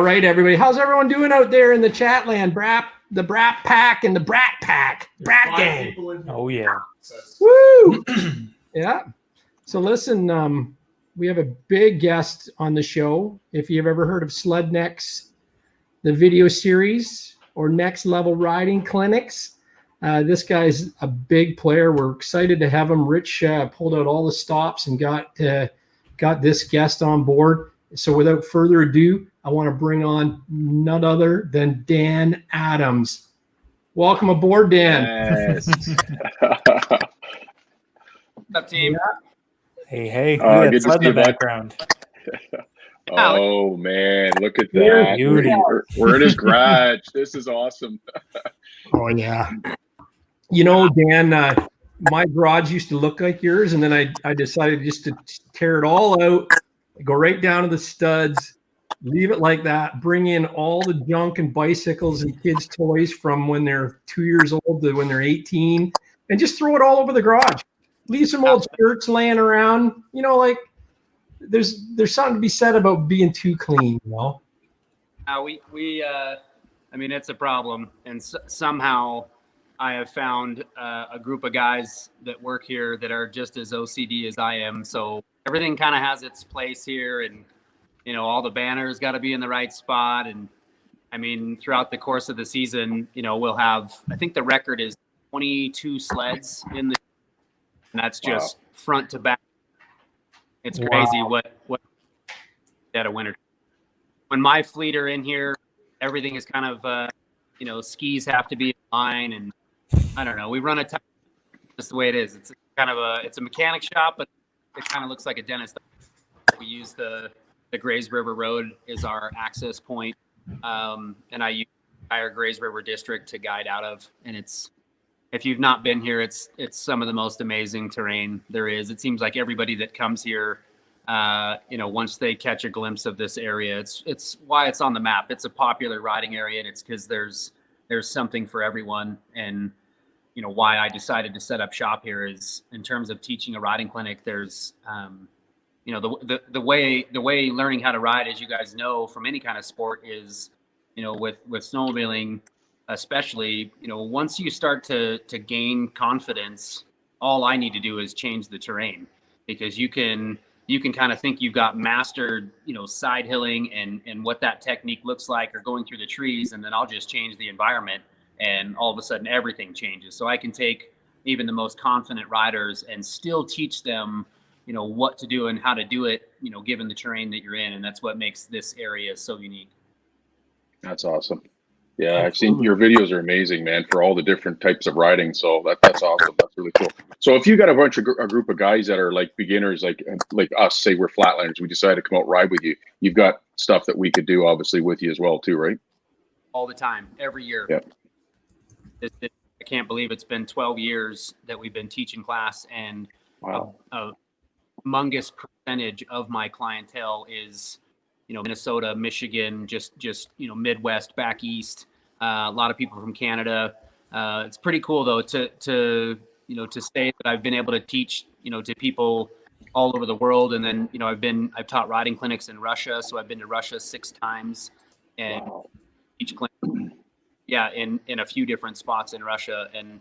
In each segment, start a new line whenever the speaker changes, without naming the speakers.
All right, everybody. How's everyone doing out there in the chat land? The BratPak and the BratPak. Brapp Gang.
Oh, yeah.
Woo! Yeah. So listen, we have a big guest on the show. If you've ever heard of Sledneck, the video series, or Nxt Lvl Riding Clinics, this guy's a big player. We're excited to have him. Rich pulled out all the stops and got this guest on board. So without further ado, I want to bring on none other than Dan Adams. Welcome aboard, Dan.
Yes.
What's up, team?
Yeah. Hey.
Good to
Sled in
see
the
you,
background.
Oh, man. Look at that. We're in his garage. This is awesome.
Oh, yeah. You know, Dan, my garage used to look like yours, and then I decided just to tear it all out, go right down to the studs, leave it like that, bring in all the junk and bicycles and kids' toys from when they're 2 years old to when they're 18, and just throw it all over the garage. Leave some old shirts laying around. You know, like there's something to be said about being too clean, you know?
I mean, it's a problem. And somehow I have found a group of guys that work here that are just as OCD as I am. So everything kind of has its place here, and you know, all the banners got to be in the right spot. And I mean, throughout the course of the season, you know, we'll have, I think the record is 22 sleds in the, and that's just front to back. It's crazy what at a winter. When my fleet are in here, everything is kind of, you know, skis have to be in line, and I don't know. We run a time, just the way it is. It's kind of it's a mechanic shop, but it kind of looks like a dentist. We use the Grays River Road is our access point, and I use the entire Grays River district to guide out of. And it's, if you've not been here, it's some of the most amazing terrain there is. It seems like everybody that comes here, you know, once they catch a glimpse of this area, it's why it's on the map. It's a popular riding area, and it's because there's something for everyone. And you know, why I decided to set up shop here is in terms of teaching a riding clinic. There's you know, the way learning how to ride, as you guys know, from any kind of sport is, you know, with snowmobiling especially, you know, once you start to gain confidence, all I need to do is change the terrain, because you can kind of think you've got mastered, you know, side hilling and what that technique looks like, or going through the trees, and then I'll just change the environment, and all of a sudden everything changes. So I can take even the most confident riders and still teach them, you know, what to do and how to do it, you know, given the terrain that you're in. And that's what makes this area so unique.
That's awesome. Yeah, I've seen your videos are amazing, man, for all the different types of riding. So that's awesome. That's really cool. So if you got a group of guys that are like beginners, like us, say we're flatlanders, we decided to come out ride with you, you've got stuff that we could do obviously with you as well too, right?
All the time, every year.
Yeah.
I can't believe it's been 12 years that we've been teaching class, and
wow.
a humongous percentage of my clientele is, you know, Minnesota, Michigan, just you know, Midwest, back east. A lot of people from Canada. It's pretty cool though to you know, to say that I've been able to teach, you know, to people all over the world. And then, you know, I've taught riding clinics in Russia, so I've been to Russia 6 times, and each clinic, yeah, in a few different spots in Russia. And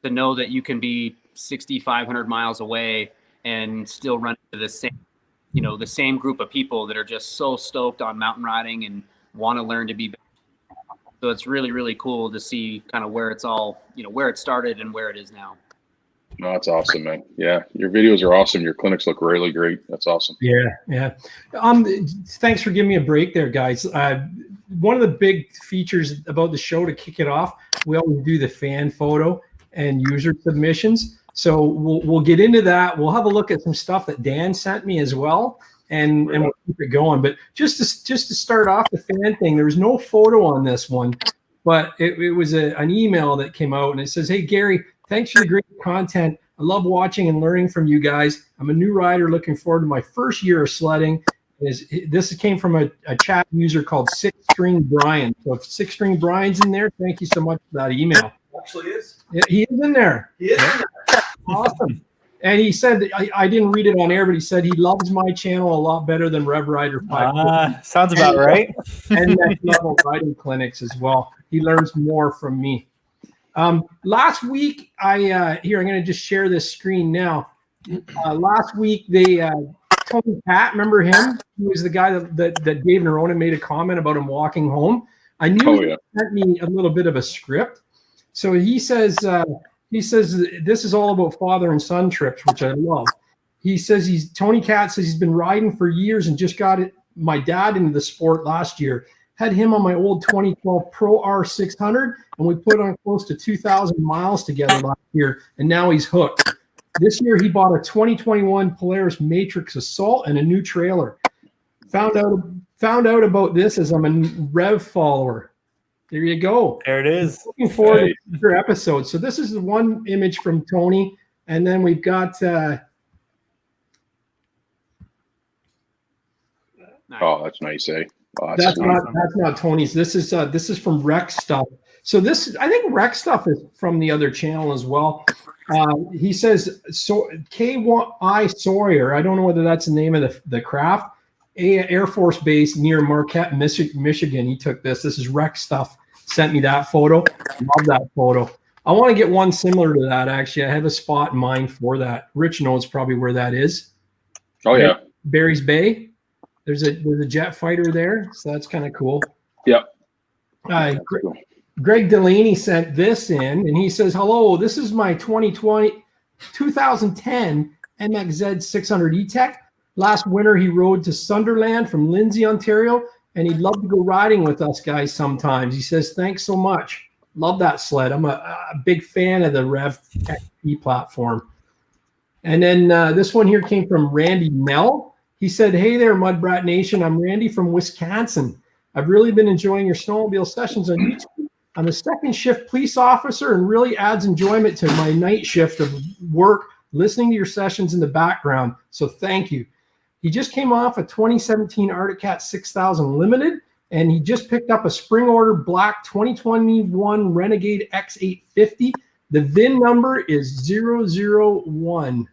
to know that you can be 6,500 miles away and still run into the same, you know, the same group of people that are just so stoked on mountain riding and want to learn to be better. So it's really, really cool to see kind of where it's all, you know, where it started and where it is now.
No, that's awesome, man. Yeah, your videos are awesome. Your clinics look really great. That's awesome.
Yeah. Thanks for giving me a break there, guys. One of the big features about the show, to kick it off, we always do the fan photo and user submissions. So we'll get into that. We'll have a look at some stuff that Dan sent me as well, and we'll keep it going. But just to start off the fan thing, there was no photo on this one, but it was an email that came out, and it says, "Hey Gary, thanks for the great content. I love watching and learning from you guys. I'm a new rider looking forward to my first year of sledding." This came from a chat user called Six String Brian. So if Six String Brian's in there, thank you so much for that email.
Actually is.
Yeah, he is in there.
He is in there.
Awesome. And he said, I didn't read it on air, but he said he loves my channel a lot better than Revrider550
Sounds about right.
and Nxt Lvl Riding Clinics as well. He learns more from me. Last week, here, I'm going to just share this screen now. Last week, Tony Pat, remember him? He was the guy that Dave Nerona made a comment about him walking home. I knew he sent me a little bit of a script. So he says this is all about father and son trips, which I love. He says Tony Cat says he's been riding for years and just got my dad into the sport last year. Had him on my old 2012 Pro R600, and we put on close to 2,000 miles together last year, and now he's hooked. This year he bought a 2021 Polaris Matrix Assault and a new trailer. Found out about this as I'm a Rev follower. There you go.
There it is.
Looking forward to future episodes. So this is the one image from Tony, and then we've got.
Oh, that's nice, eh? Oh,
that's not Tony's. This is from Rec Stuff. So I think Rec Stuff is from the other channel as well. He says so K1I Sawyer. I don't know whether that's the name of the craft. Air Force Base near Marquette, Michigan. He took this. This is Rec Stuff. Sent me that photo. Love that photo. I want to get one similar to that, actually. I have a spot in mind for that. Rich knows probably where that is.
Oh, yeah.
Barry's Bay. There's a jet fighter there, so that's kind of cool.
Yep.
Greg Delaney sent this in, and he says, hello, this is my 2010 MXZ 600 E-Tech. Last winter, he rode to Sunderland from Lindsay, Ontario, and he'd love to go riding with us guys sometimes. He says, thanks so much. Love that sled. I'm a big fan of the Rev XP platform. And then this one here came from Randy Mell. He said, hey there, Mudbrat Nation. I'm Randy from Wisconsin. I've really been enjoying your snowmobile sessions on YouTube. I'm a second shift police officer and really adds enjoyment to my night shift of work, listening to your sessions in the background. So thank you. He just came off a 2017 Arctic Cat 6000 Limited, and he just picked up a spring order black 2021 Renegade X850. The VIN number is 001.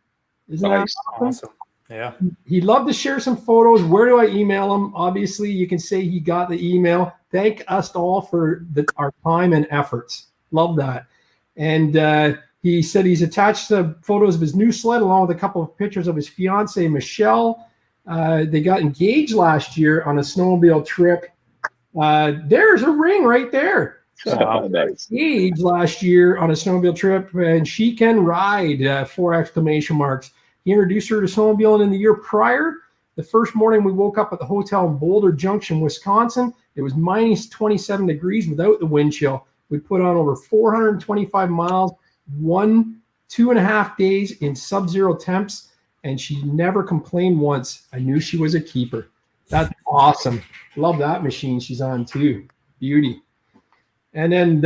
Isn't that awesome?
Yeah.
He'd love to share some photos. Where do I email him? Obviously, you can say he got the email. Thank us all for our time and efforts. Love that. And he said he's attached the photos of his new sled along with a couple of pictures of his fiancee, Michelle. They got engaged last year on a snowmobile trip. There's a ring right there.
Nice.
Engaged last year on a snowmobile trip, and she can ride, 4 exclamation marks. He introduced her to snowmobiling in the year prior. The first morning we woke up at the hotel in Boulder Junction, Wisconsin. It was minus 27 degrees without the wind chill. We put on over 425 miles, 2.5 days in sub-zero temps, and she never complained once. I knew she was a keeper. That's awesome. Love that machine she's on too. Beauty. And then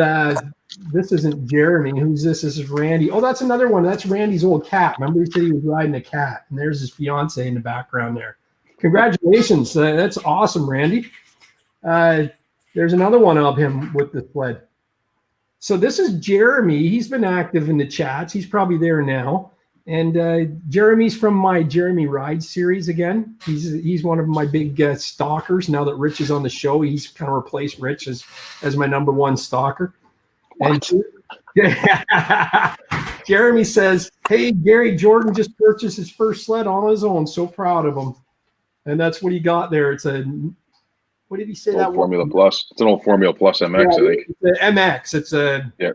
this isn't Jeremy. Who's this? This is Randy. Oh, that's another one. That's Randy's old cat. Remember he said he was riding a cat, and there's his fiance in the background there. Congratulations. That's awesome, Randy. There's another one of him with the sled. So this is Jeremy. He's been active in the chats. He's probably there now. And Jeremy's from my Jeremy Ride series again. He's one of my big stalkers. Now that Rich is on the show, he's kind of replaced Rich as my #1 stalker. And Jeremy says, hey, Gary Jordan just purchased his first sled on his own. So proud of him. And that's what he got there. It's a, what did he say that was?
Formula Plus. It's an old Formula Plus MX, I think.
It's the MX. It's a,
yeah.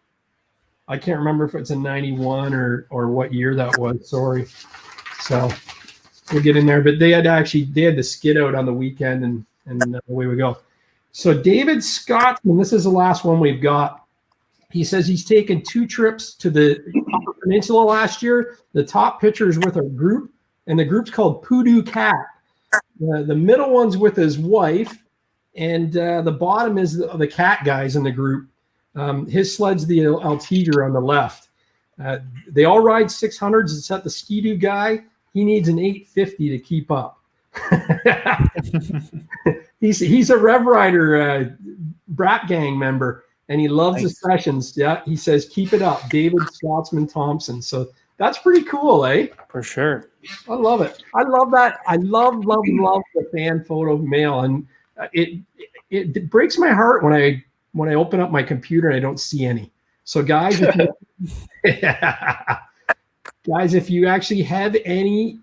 I can't remember if it's a 91 or what year that was. Sorry. So we'll get in there. But they had the skid out on the weekend, and away we go. So David Scotsman, this is the last one we've got. He says he's taken 2 trips to the Upper Peninsula last year. The top picture is with a group, and the group's called Poodoo Cat. The middle one's with his wife, and the bottom is the cat guys in the group. His sled's the Altiger on the left. They all ride 600s except the Ski-Doo guy. He needs an 850 to keep up. He's a Rev Rider Brapp Gang member, and he loves the sessions. Yeah, he says, keep it up. David Scotsman Thompson. So That's pretty cool, eh?
For sure.
I love it. I love that. I love the fan photo mail, and it breaks my heart when I open up my computer and I don't see any. So guys, guys, if you actually have any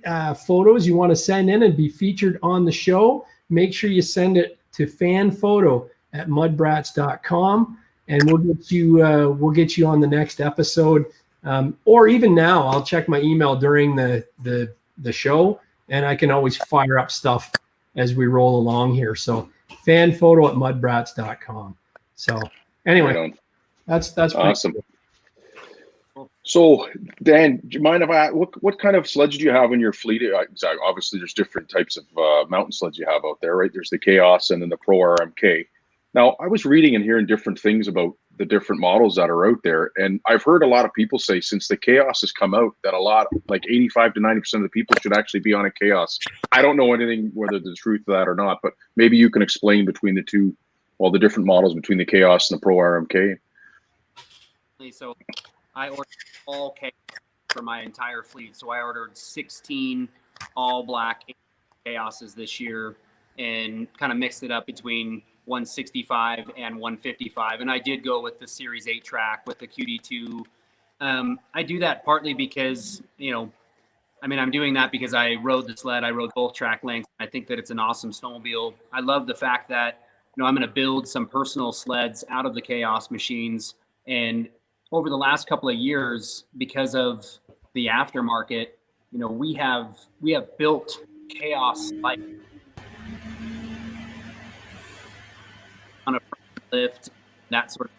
photos you want to send in and be featured on the show, make sure you send it to fanphoto@mudbrats.com, and we'll get you on the next episode. Or even now, I'll check my email during the show, and I can always fire up stuff as we roll along here. So fanphoto@mudbrats.com. So anyway, that's
awesome.
Cool.
So Dan, do you mind if what kind of sleds do you have in your fleet? Obviously there's different types of mountain sleds you have out there, right? There's the Chaos and then the Pro RMK. Now, I was reading and hearing different things about the different models that are out there. And I've heard a lot of people say since the Chaos has come out that a lot, like 85 to 90% of the people should actually be on a Chaos. I don't know anything, whether there's truth to that or not, but maybe you can explain between the two, well, the different models between the Chaos and the Pro RMK.
So I ordered all Chaos for my entire fleet. So I ordered 16 all black Chaoses this year and kind of mixed it up between 165 and 155, and I did go with the Series 8 track with the QD2. I do that partly because, I'm doing that because I rode the sled. I rode both track lengths. I think that it's an awesome snowmobile. I love the fact that, I'm going to build some personal sleds out of the Chaos machines. And over the last couple of years, because of the aftermarket, we have built Chaos like on a lift, that sort of.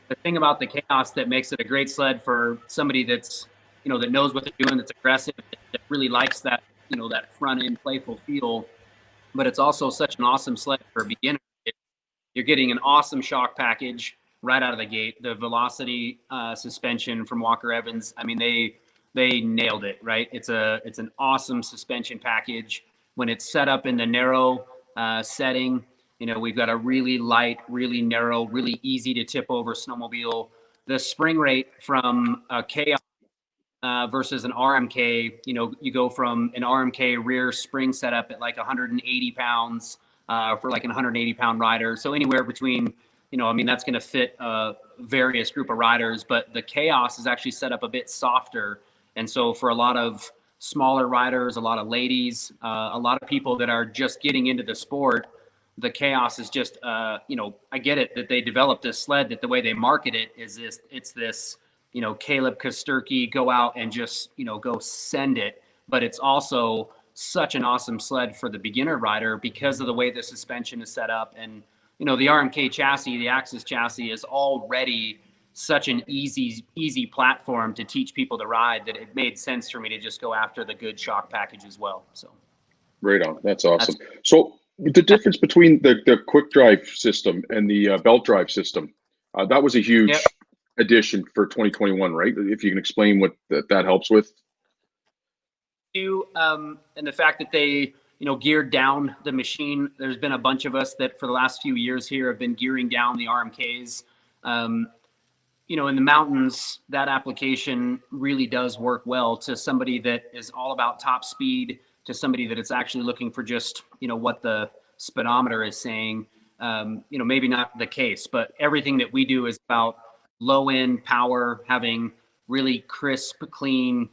The thing about the Chaos that makes it a great sled for somebody that's, that knows what they're doing, that's aggressive, that really likes that, that front end playful feel, but it's also such an awesome sled for a beginner. You're getting an awesome shock package right out of the gate. The Velocity suspension from Walker Evans, they nailed it, right? It's an awesome suspension package. When it's set up in the narrow setting, we've got a really light, really narrow, really easy to tip over snowmobile. The spring rate from a Chaos versus an RMK, you go from an RMK rear spring setup at like 180 pounds for like an 180-pound rider. So anywhere between, that's going to fit a various group of riders, but the Chaos is actually set up a bit softer. And so for a lot of smaller riders, a lot of ladies, a lot of people that are just getting into the sport, the Chaos is just, I get it that they developed this sled, that the way they market it is it's this, Caleb Kosturki, go out and just, go send it. But it's also such an awesome sled for the beginner rider because of the way the suspension is set up. And, the RMK chassis, the Axis chassis is already such an easy platform to teach people to ride that it made sense for me to just go after the good shock package as well. So.
Right on. That's awesome. So the difference between the quick drive system and the belt drive system, that was a huge addition for 2021, right? If you can explain what that helps with.
And the fact that they, geared down the machine. There's been a bunch of us that for the last few years here have been gearing down the RMKs. In the mountains, that application really does work well to somebody that is all about top speed, to somebody that is actually looking for just, what the speedometer is saying. Maybe not the case, but everything that we do is about low end power, having really crisp, clean,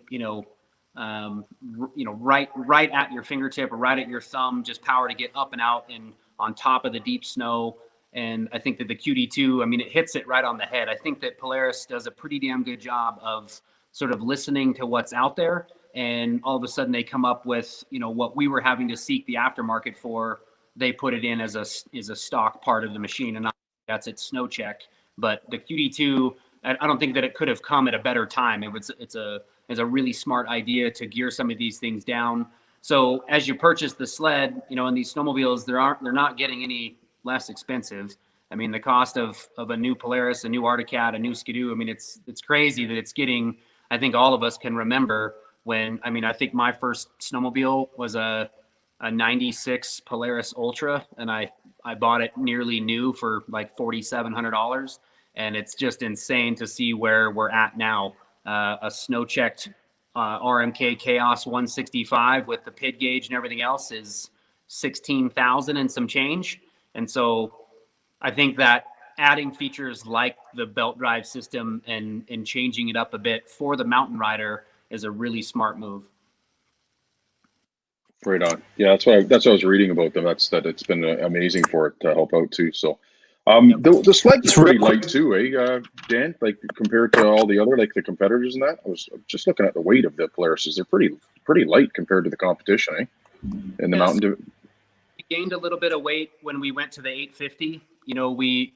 right at your fingertip or right at your thumb, just power to get up and out and on top of the deep snow. And I think that the QD2, it hits it right on the head. I think that Polaris does a pretty damn good job of sort of listening to what's out there. And all of a sudden they come up with, what we were having to seek the aftermarket for. They put it in as a stock part of the machine, and that's its snow check. But the QD2, I don't think that it could have come at a better time. It's a really smart idea to gear some of these things down. So as you purchase the sled, and these snowmobiles, they're not getting any less expensive. The cost of a new Polaris, a new Arctic Cat, a new Skidoo, it's crazy that it's getting, I think all of us can remember when, I think my first snowmobile was a 96 Polaris Ultra, and I bought it nearly new for like $4,700. And it's just insane to see where we're at now. a snow checked RMK Chaos 165 with the PID gauge and everything else is 16,000 and some change. And so I think that adding features like the belt drive system and changing it up a bit for the mountain rider is a really smart move.
Right on. Yeah, that's what I was reading about them. That it's been amazing for it to help out too. So, the sled is pretty light too, Dan? Like compared to all the other, like the competitors and that. I was just looking at the weight of the Polarises. They're pretty light compared to the competition, eh? In the mountain.
We gained a little bit of weight when we went to the 850. You know, we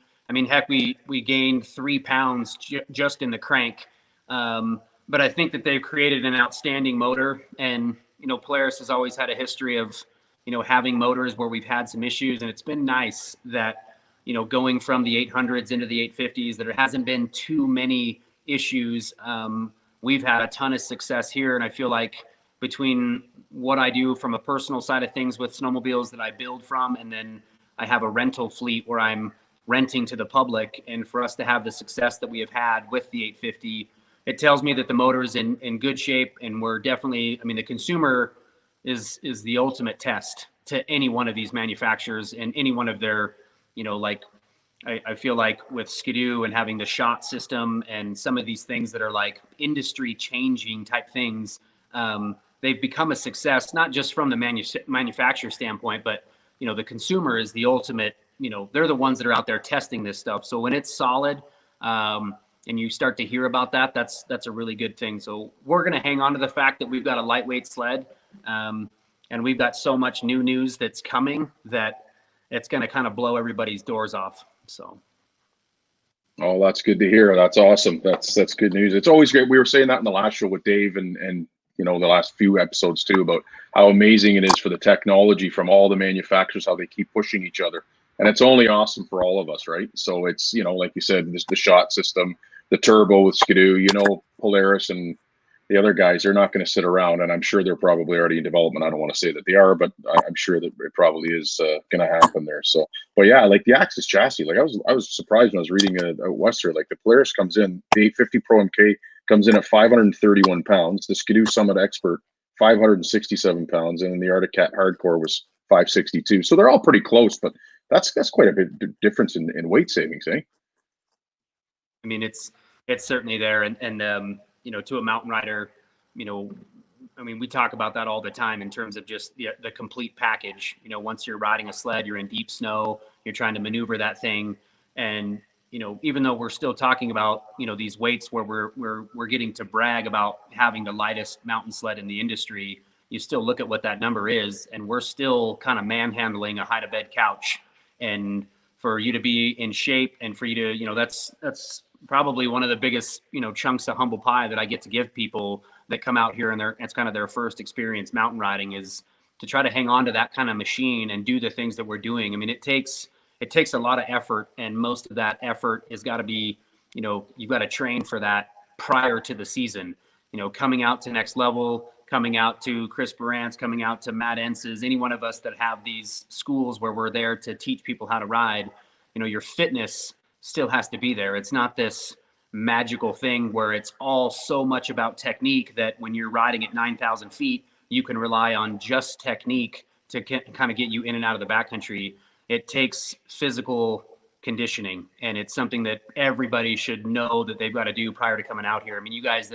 gained 3 pounds just in the crank. But I think that they've created an outstanding motor, and you know, Polaris has always had a history of, you know, having motors where we've had some issues, and it's been nice that, you know, going from the 800s into the 850s, that there hasn't been too many issues. We've had a ton of success here, and I feel like between what I do from a personal side of things with snowmobiles that I build from, and then I have a rental fleet where I'm renting to the public, and for us to have the success that we have had with the 850, it tells me that the motor is in good shape, and we're definitely, I mean, the consumer is the ultimate test to any one of these manufacturers and any one of their, you know, like I feel like with Skidoo and having the shot system and some of these things that are like industry changing type things, they've become a success, not just from the manufacturer standpoint, but, you know, the consumer is the ultimate, you know, they're the ones that are out there testing this stuff. So when it's solid, and you start to hear about that, that's a really good thing. So we're going to hang on to the fact that we've got a lightweight sled, and we've got so much new news that's coming that it's going to kind of blow everybody's doors off. So.
Oh, that's good to hear. That's awesome. That's good news. It's always great. We were saying that in the last show with Dave and you know, the last few episodes too, about how amazing it is for the technology from all the manufacturers, how they keep pushing each other. And it's only awesome for all of us, right? So it's, you know, like you said, the shot system, the turbo with Skidoo, you know, Polaris and the other guys, they're not going to sit around. And I'm sure they're probably already in development. I don't want to say that they are, but I'm sure that it probably is going to happen there. So, but yeah, like the Axis chassis, like I was surprised when I was reading a Western, like the Polaris comes in, the 850 Pro MK comes in at 531 pounds. The Skidoo Summit Expert, 567 pounds. And then the Arctic Cat Hardcore was 562. So they're all pretty close, but that's quite a bit difference in weight savings, eh?
I mean, it's certainly there. And you know, to a mountain rider, you know, I mean, we talk about that all the time in terms of just the complete package. You know, once you're riding a sled, you're in deep snow, you're trying to maneuver that thing. And, you know, even though we're still talking about, you know, these weights where we're getting to brag about having the lightest mountain sled in the industry, you still look at what that number is, and we're still kind of manhandling a hide to bed couch. And for you to be in shape and for you to, you know, that's probably one of the biggest, you know, chunks of humble pie that I get to give people that come out here and it's kind of their first experience mountain riding, is to try to hang on to that kind of machine and do the things that we're doing. I mean, it takes a lot of effort, and most of that effort has got to be, you know, you've got to train for that prior to the season. You know, coming out to Nxt Lvl, coming out to Chris Barant's, coming out to Matt Ence's, any one of us that have these schools where we're there to teach people how to ride, you know, your fitness still has to be there. It's not this magical thing where it's all so much about technique that when you're riding at 9,000 feet, you can rely on just technique to kind of get you in and out of the backcountry. It takes physical conditioning, and it's something that everybody should know that they've got to do prior to coming out here. I mean, you guys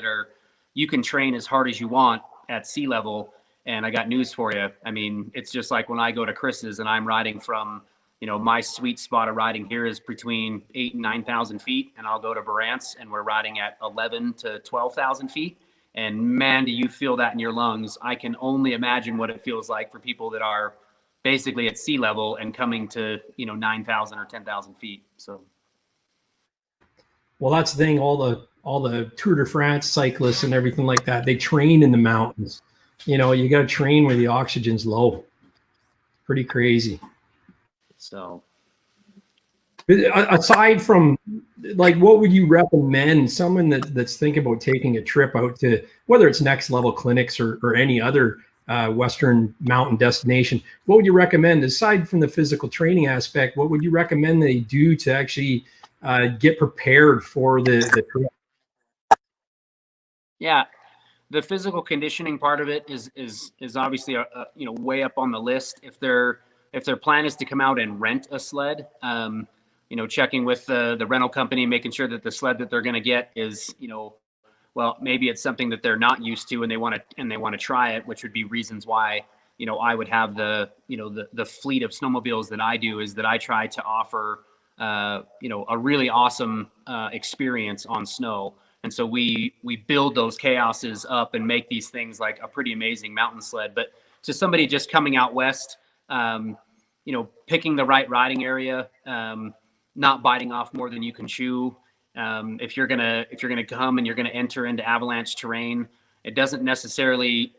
you can train as hard as you want at sea level, and I got news for you. I mean, it's just like when I go to Chris's and I'm riding from, you know, my sweet spot of riding here is between 8,000 and 9,000 feet, and I'll go to Barant's and we're riding at 11,000 to 12,000 feet. And man, do you feel that in your lungs. I can only imagine what it feels like for people that are basically at sea level and coming to, you know, 9,000 or 10,000 feet. So.
Well, that's the thing. All the Tour de France cyclists and everything like that, they train in the mountains. You know, you got to train where the oxygen's low. Pretty crazy.
So,
aside from, like, what would you recommend someone that's thinking about taking a trip out to, whether it's Nxt Lvl Clinics or any other Western mountain destination? What would you recommend, aside from the physical training aspect? What would you recommend they do to actually get prepared for the trip?
Yeah, the physical conditioning part of it is obviously way up on the list. If their plan is to come out and rent a sled, checking with the rental company, making sure that the sled that they're going to get is well, maybe it's something that they're not used to and they want to try it, which would be reasons why I would have the fleet of snowmobiles that I do, is that I try to offer a really awesome experience on snow. And so we build those chaoses up and make these things like a pretty amazing mountain sled. But to somebody just coming out west, picking the right riding area, not biting off more than you can chew. If you're gonna come and you're gonna enter into avalanche terrain, it doesn't necessarily,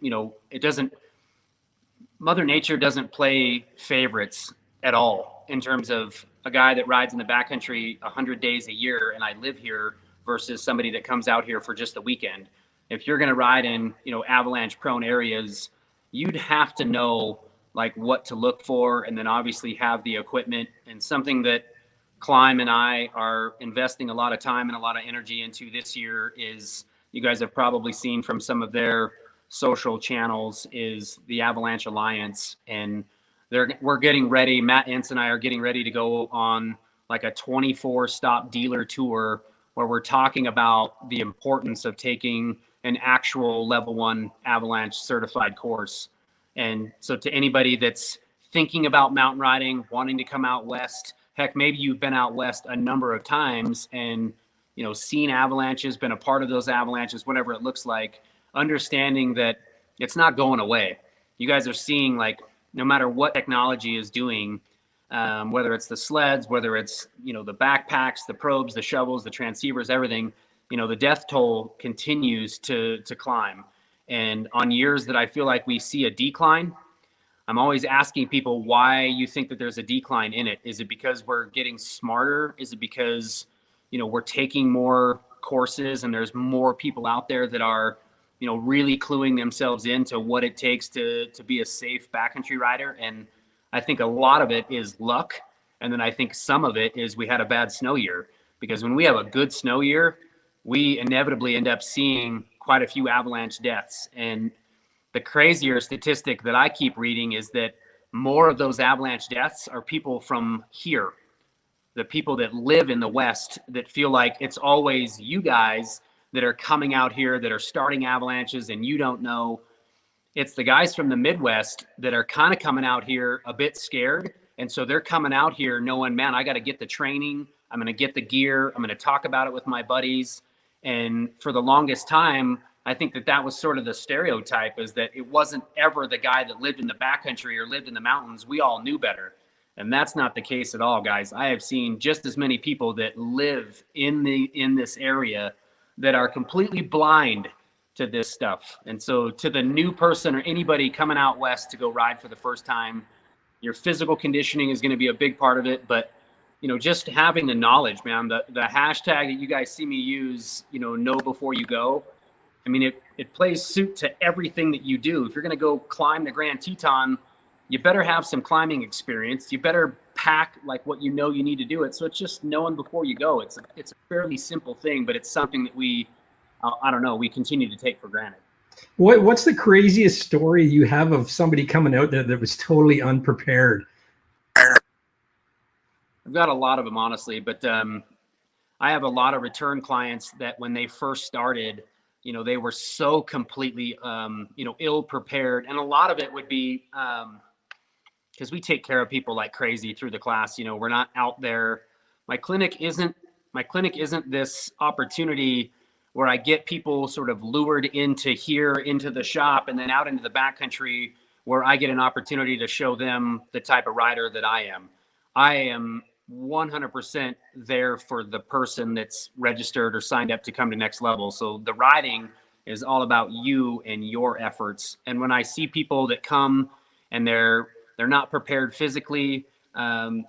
Mother Nature doesn't play favorites at all in terms of a guy that rides in the backcountry 100 days a year and I live here versus somebody that comes out here for just the weekend. If you're going to ride in, avalanche prone areas, you'd have to know like what to look for, and then obviously have the equipment. And something that KLIM and I are investing a lot of time and a lot of energy into this year is, you guys have probably seen from some of their social channels, is the Avalanche Alliance. And we're getting ready. Matt Ince and I are getting ready to go on like a 24 stop dealer tour where we're talking about the importance of taking an actual level 1 avalanche certified course. And so to anybody that's thinking about mountain riding, wanting to come out west, heck, maybe you've been out west a number of times and, seen avalanches, been a part of those avalanches, whatever it looks like, understanding that it's not going away. You guys are seeing, like, no matter what technology is doing, whether it's the sleds, whether it's, the backpacks, the probes, the shovels, the transceivers, everything, the death toll continues to climb. And on years that I feel like we see a decline, I'm always asking people why you think that there's a decline in it. Is it because we're getting smarter? Is it because, we're taking more courses and there's more people out there that are, really cluing themselves into what it takes to be a safe backcountry rider? And I think a lot of it is luck. And then I think some of it is we had a bad snow year, because when we have a good snow year, we inevitably end up seeing quite a few avalanche deaths. And the crazier statistic that I keep reading is that more of those avalanche deaths are people from here, the people that live in the West, that feel like it's always you guys that are coming out here that are starting avalanches and you don't know. It's the guys from the Midwest that are kind of coming out here a bit scared. And so they're coming out here knowing, man, I got to get the training. I'm going to get the gear. I'm going to talk about it with my buddies. And for the longest time, I think that was sort of the stereotype, is that it wasn't ever the guy that lived in the backcountry or lived in the mountains. We all knew better. And that's not the case at all, guys. I have seen just as many people that live in this area that are completely blind to this stuff. And so to the new person or anybody coming out west to go ride for the first time, your physical conditioning is going to be a big part of it. But, just having the knowledge, man, the hashtag that you guys see me use, know before you go. I mean, it plays suit to everything that you do. If you're going to go climb the Grand Teton, you better have some climbing experience. You better pack like what you need to do it. So it's just knowing before you go. It's a fairly simple thing, but it's something that we continue to take for granted.
What's the craziest story you have of somebody coming out there that was totally unprepared?
I've got a lot of them, honestly, but I have a lot of return clients that when they first started, they were so completely, ill prepared. And a lot of it would be because we take care of people like crazy through the class. We're not out there. My clinic isn't this opportunity where I get people sort of lured into the shop and then out into the backcountry where I get an opportunity to show them the type of rider that I am. I am 100% there for the person that's registered or signed up to come to Nxt Lvl. So the riding is all about you and your efforts. And when I see people that come and they're not prepared physically,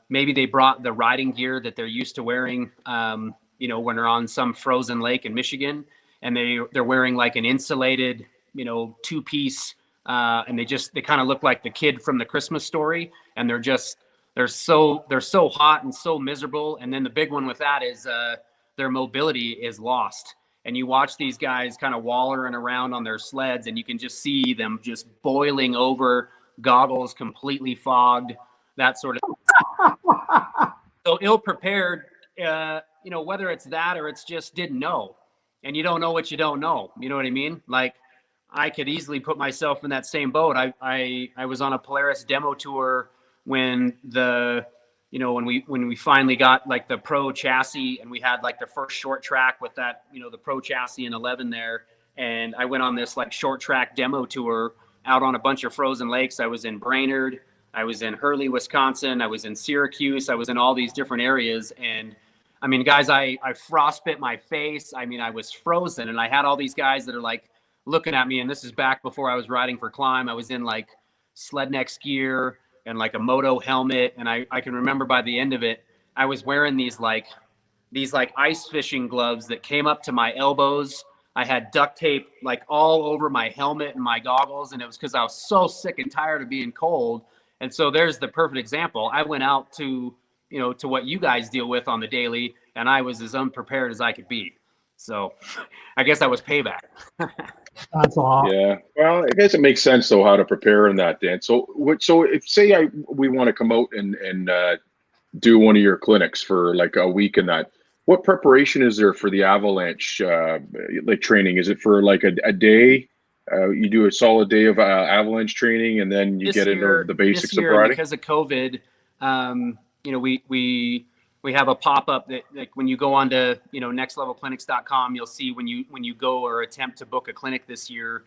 maybe they brought the riding gear that they're used to wearing, when they're on some frozen lake in Michigan, and they're wearing like an insulated, 2-piece, and they kind of look like the kid from the Christmas Story, and they're so hot and so miserable. And then the big one with that is their mobility is lost. and you watch these guys kind of wallering around on their sleds, and you can just see them just boiling over, goggles completely fogged, that sort of. So ill prepared, whether it's that or it's just didn't know, and you don't know what you don't know. You know what I mean? Like, I could easily put myself in that same boat. I was on a Polaris demo tour when when we finally got like the pro chassis, and we had like the first short track with that, the pro chassis in 11 there. And I went on this like short track demo tour out on a bunch of frozen lakes. I was in Brainerd, I was in Hurley, Wisconsin, I was in Syracuse, I was in all these different areas. And I mean, guys, I frostbit my face. I mean, I was frozen, and I had all these guys that are like looking at me, and this is back before I was riding for KLIM. I was in like Sledneck gear and like a moto helmet, and I can remember by the end of it, I was wearing these ice fishing gloves that came up to my elbows. I had duct tape like all over my helmet and my goggles, and it was because I was so sick and tired of being cold. And so there's the perfect example. I went out to what you guys deal with on the daily, and I was as unprepared as I could be. So I guess that was payback.
That's all.
Yeah. Well, I guess it makes sense though how to prepare in that, Dan. So if say we want to come out and do one of your clinics for like a week and that, what preparation is there for the Avalanche like training? Is it for like a day? You do a solid day of Avalanche training, and then you get into the basics of riding?
Because of COVID, we have a pop-up that, like, when you go on to nxtlvlclinics.com, you'll see when you go or attempt to book a clinic this year,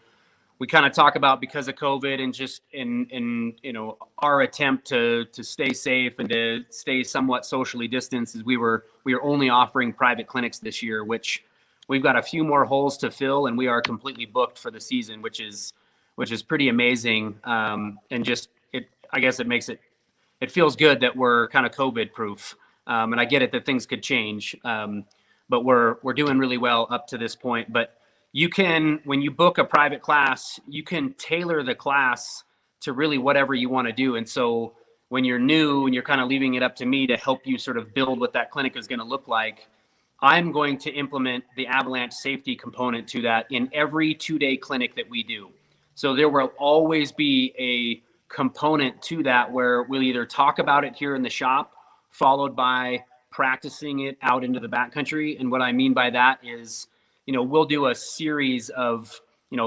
we kind of talk about, because of COVID and just in our attempt to stay safe and to stay somewhat socially distanced, is we are only offering private clinics this year, which we've got a few more holes to fill, and we are completely booked for the season, which is pretty amazing. And just I guess it feels good that we're kind of COVID proof. And I get it that things could change, but we're doing really well up to this point. But you can, when you book a private class, you can tailor the class to really whatever you want to do. And so when you're new and you're kind of leaving it up to me to help you sort of build what that clinic is going to look like, I'm going to implement the Avalanche safety component to that in every 2-day clinic that we do. So there will always be a component to that where we'll either talk about it here in the shop, followed by practicing it out into the backcountry. And what I mean by that is, we'll do a series of,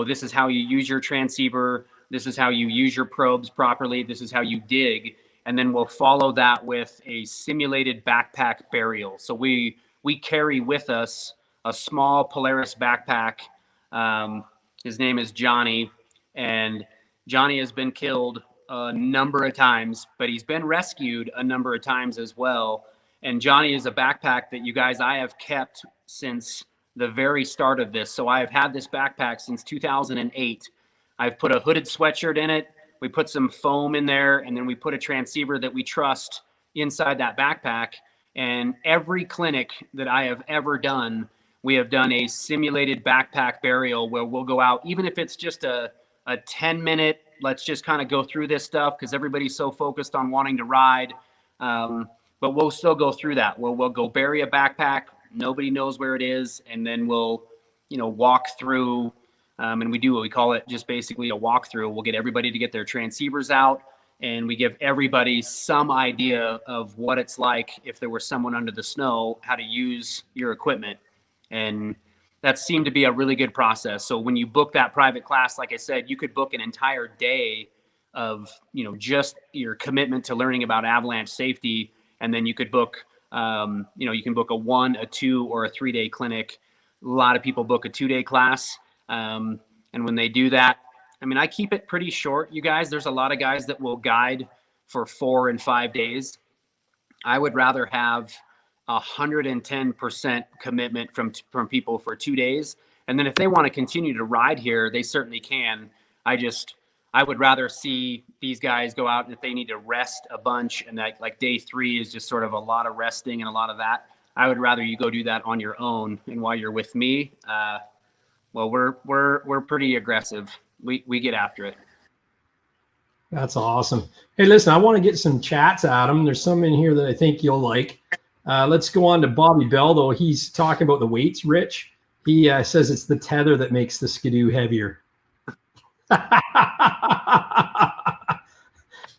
this is how you use your transceiver, this is how you use your probes properly, this is how you dig. And then we'll follow that with a simulated backpack burial. So we carry with us a small Polaris backpack. His name is Johnny, and Johnny has been killed a number of times, but he's been rescued a number of times as well. And Johnny is a backpack that I have kept since the very start of this. So I have had this backpack since 2008. I've put a hooded sweatshirt in it. We put some foam in there, and then we put a transceiver that we trust inside that backpack. And every clinic that I have ever done, we have done a simulated backpack burial where we'll go out, even if it's just a 10-minute, let's just kind of go through this stuff because everybody's so focused on wanting to ride. But we'll still go through that. We'll go bury a backpack. Nobody knows where it is. And then we'll, walk through. And we do what we call it, just basically a walkthrough. We'll get everybody to get their transceivers out, and we give everybody some idea of what it's like if there was someone under the snow, how to use your equipment. And that seemed to be a really good process. So when you book that private class, like I said, you could book an entire day of, just your commitment to learning about avalanche safety. And then you could book, you can book a 1, a 2, or a 3-day clinic. A lot of people book a 2-day class. And when they do that, I keep it pretty short, you guys. There's a lot of guys that will guide for 4 and 5 days. I would rather have 110% commitment from people for 2 days. And then if they want to continue to ride here, they certainly can. I would rather see these guys go out, and if they need to rest a bunch, and that like day 3 is just sort of a lot of resting and a lot of that, I would rather you go do that on your own. And while you're with me, well, we're pretty aggressive. We get after it.
That's awesome. Hey, listen, I want to get some chats, Adam. There's some in here that I think you'll like. Let's go on to Bobby Bell, though. He's talking about the weights, Rich. He says it's the tether that makes the skidoo heavier.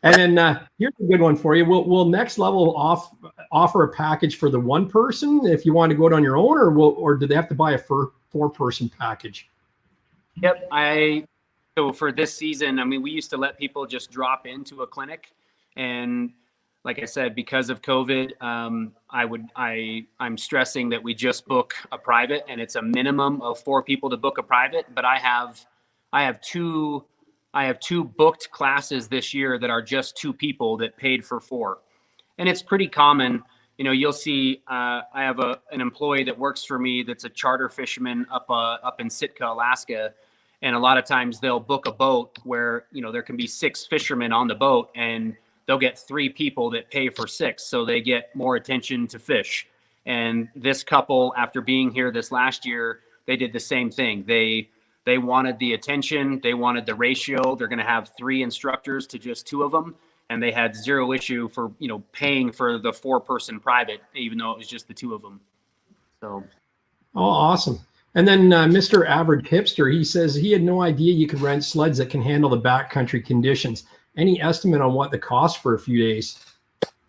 And then here's a good one for you. Will Nxt Lvl offer a package for the one person if you want to go it on your own, or do they have to buy a four-person package?
Yep. So for this season, I mean, we used to let people just drop into a clinic, and like I said, because of COVID, I'm stressing that we just book a private, and it's a minimum of 4 people to book a private. But I have two booked classes this year that are just 2 people that paid for 4, and it's pretty common. You know, you'll see. I have an employee that works for me that's a charter fisherman up in Sitka, Alaska. And a lot of times they'll book a boat where, you know, there can be 6 fishermen on the boat, and they'll get 3 people that pay for 6. So they get more attention to fish. And this couple, after being here this last year, they did the same thing. They wanted the attention. They wanted the ratio. They're going to have 3 instructors to just 2 of them. And they had 0 issue for, you know, paying for the 4-person private, even though it was just the 2 of them. So.
Oh, awesome. And then Mr. Average Hipster, he says he had no idea you could rent sleds that can handle the backcountry conditions. Any estimate on what the cost for a few days?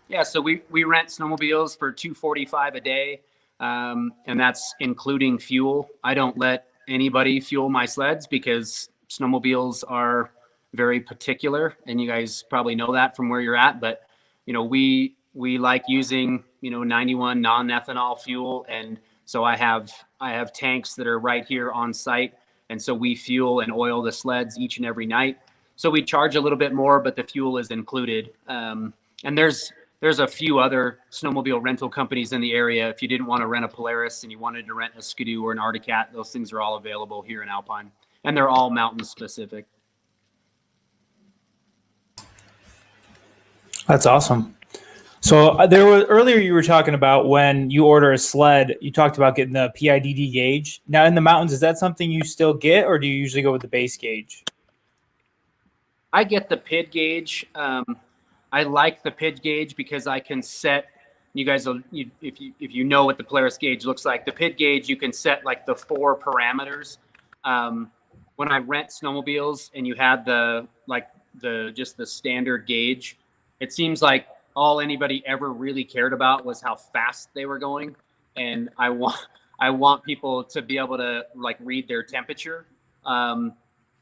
Yeah, so we rent snowmobiles for $245 a day, and that's including fuel. I don't let anybody fuel my sleds because snowmobiles are very particular, and you guys probably know that from where you're at. But you know, we like using, you know, 91 non-ethanol fuel, and so I have tanks that are right here on site. And so we fuel and oil the sleds each and every night. So we charge a little bit more, but the fuel is included. And there's a few other snowmobile rental companies in the area. If you didn't want to rent a Polaris and you wanted to rent a Skidoo or an Arctic Cat, those things are all available here in Alpine. And they're all mountain specific.
That's awesome. So earlier you were talking about when you order a sled, you talked about getting the PIDD gauge. Now in the mountains, is that something you still get, or do you usually go with the base gauge?
I get the PID gauge. I like the PID gauge because I can set. You guys, if you know what the Polaris gauge looks like, the PID gauge, you can set like the 4 parameters. When I rent snowmobiles and you had just the standard gauge, it seems like all anybody ever really cared about was how fast they were going. And I want people to be able to like read their temperature.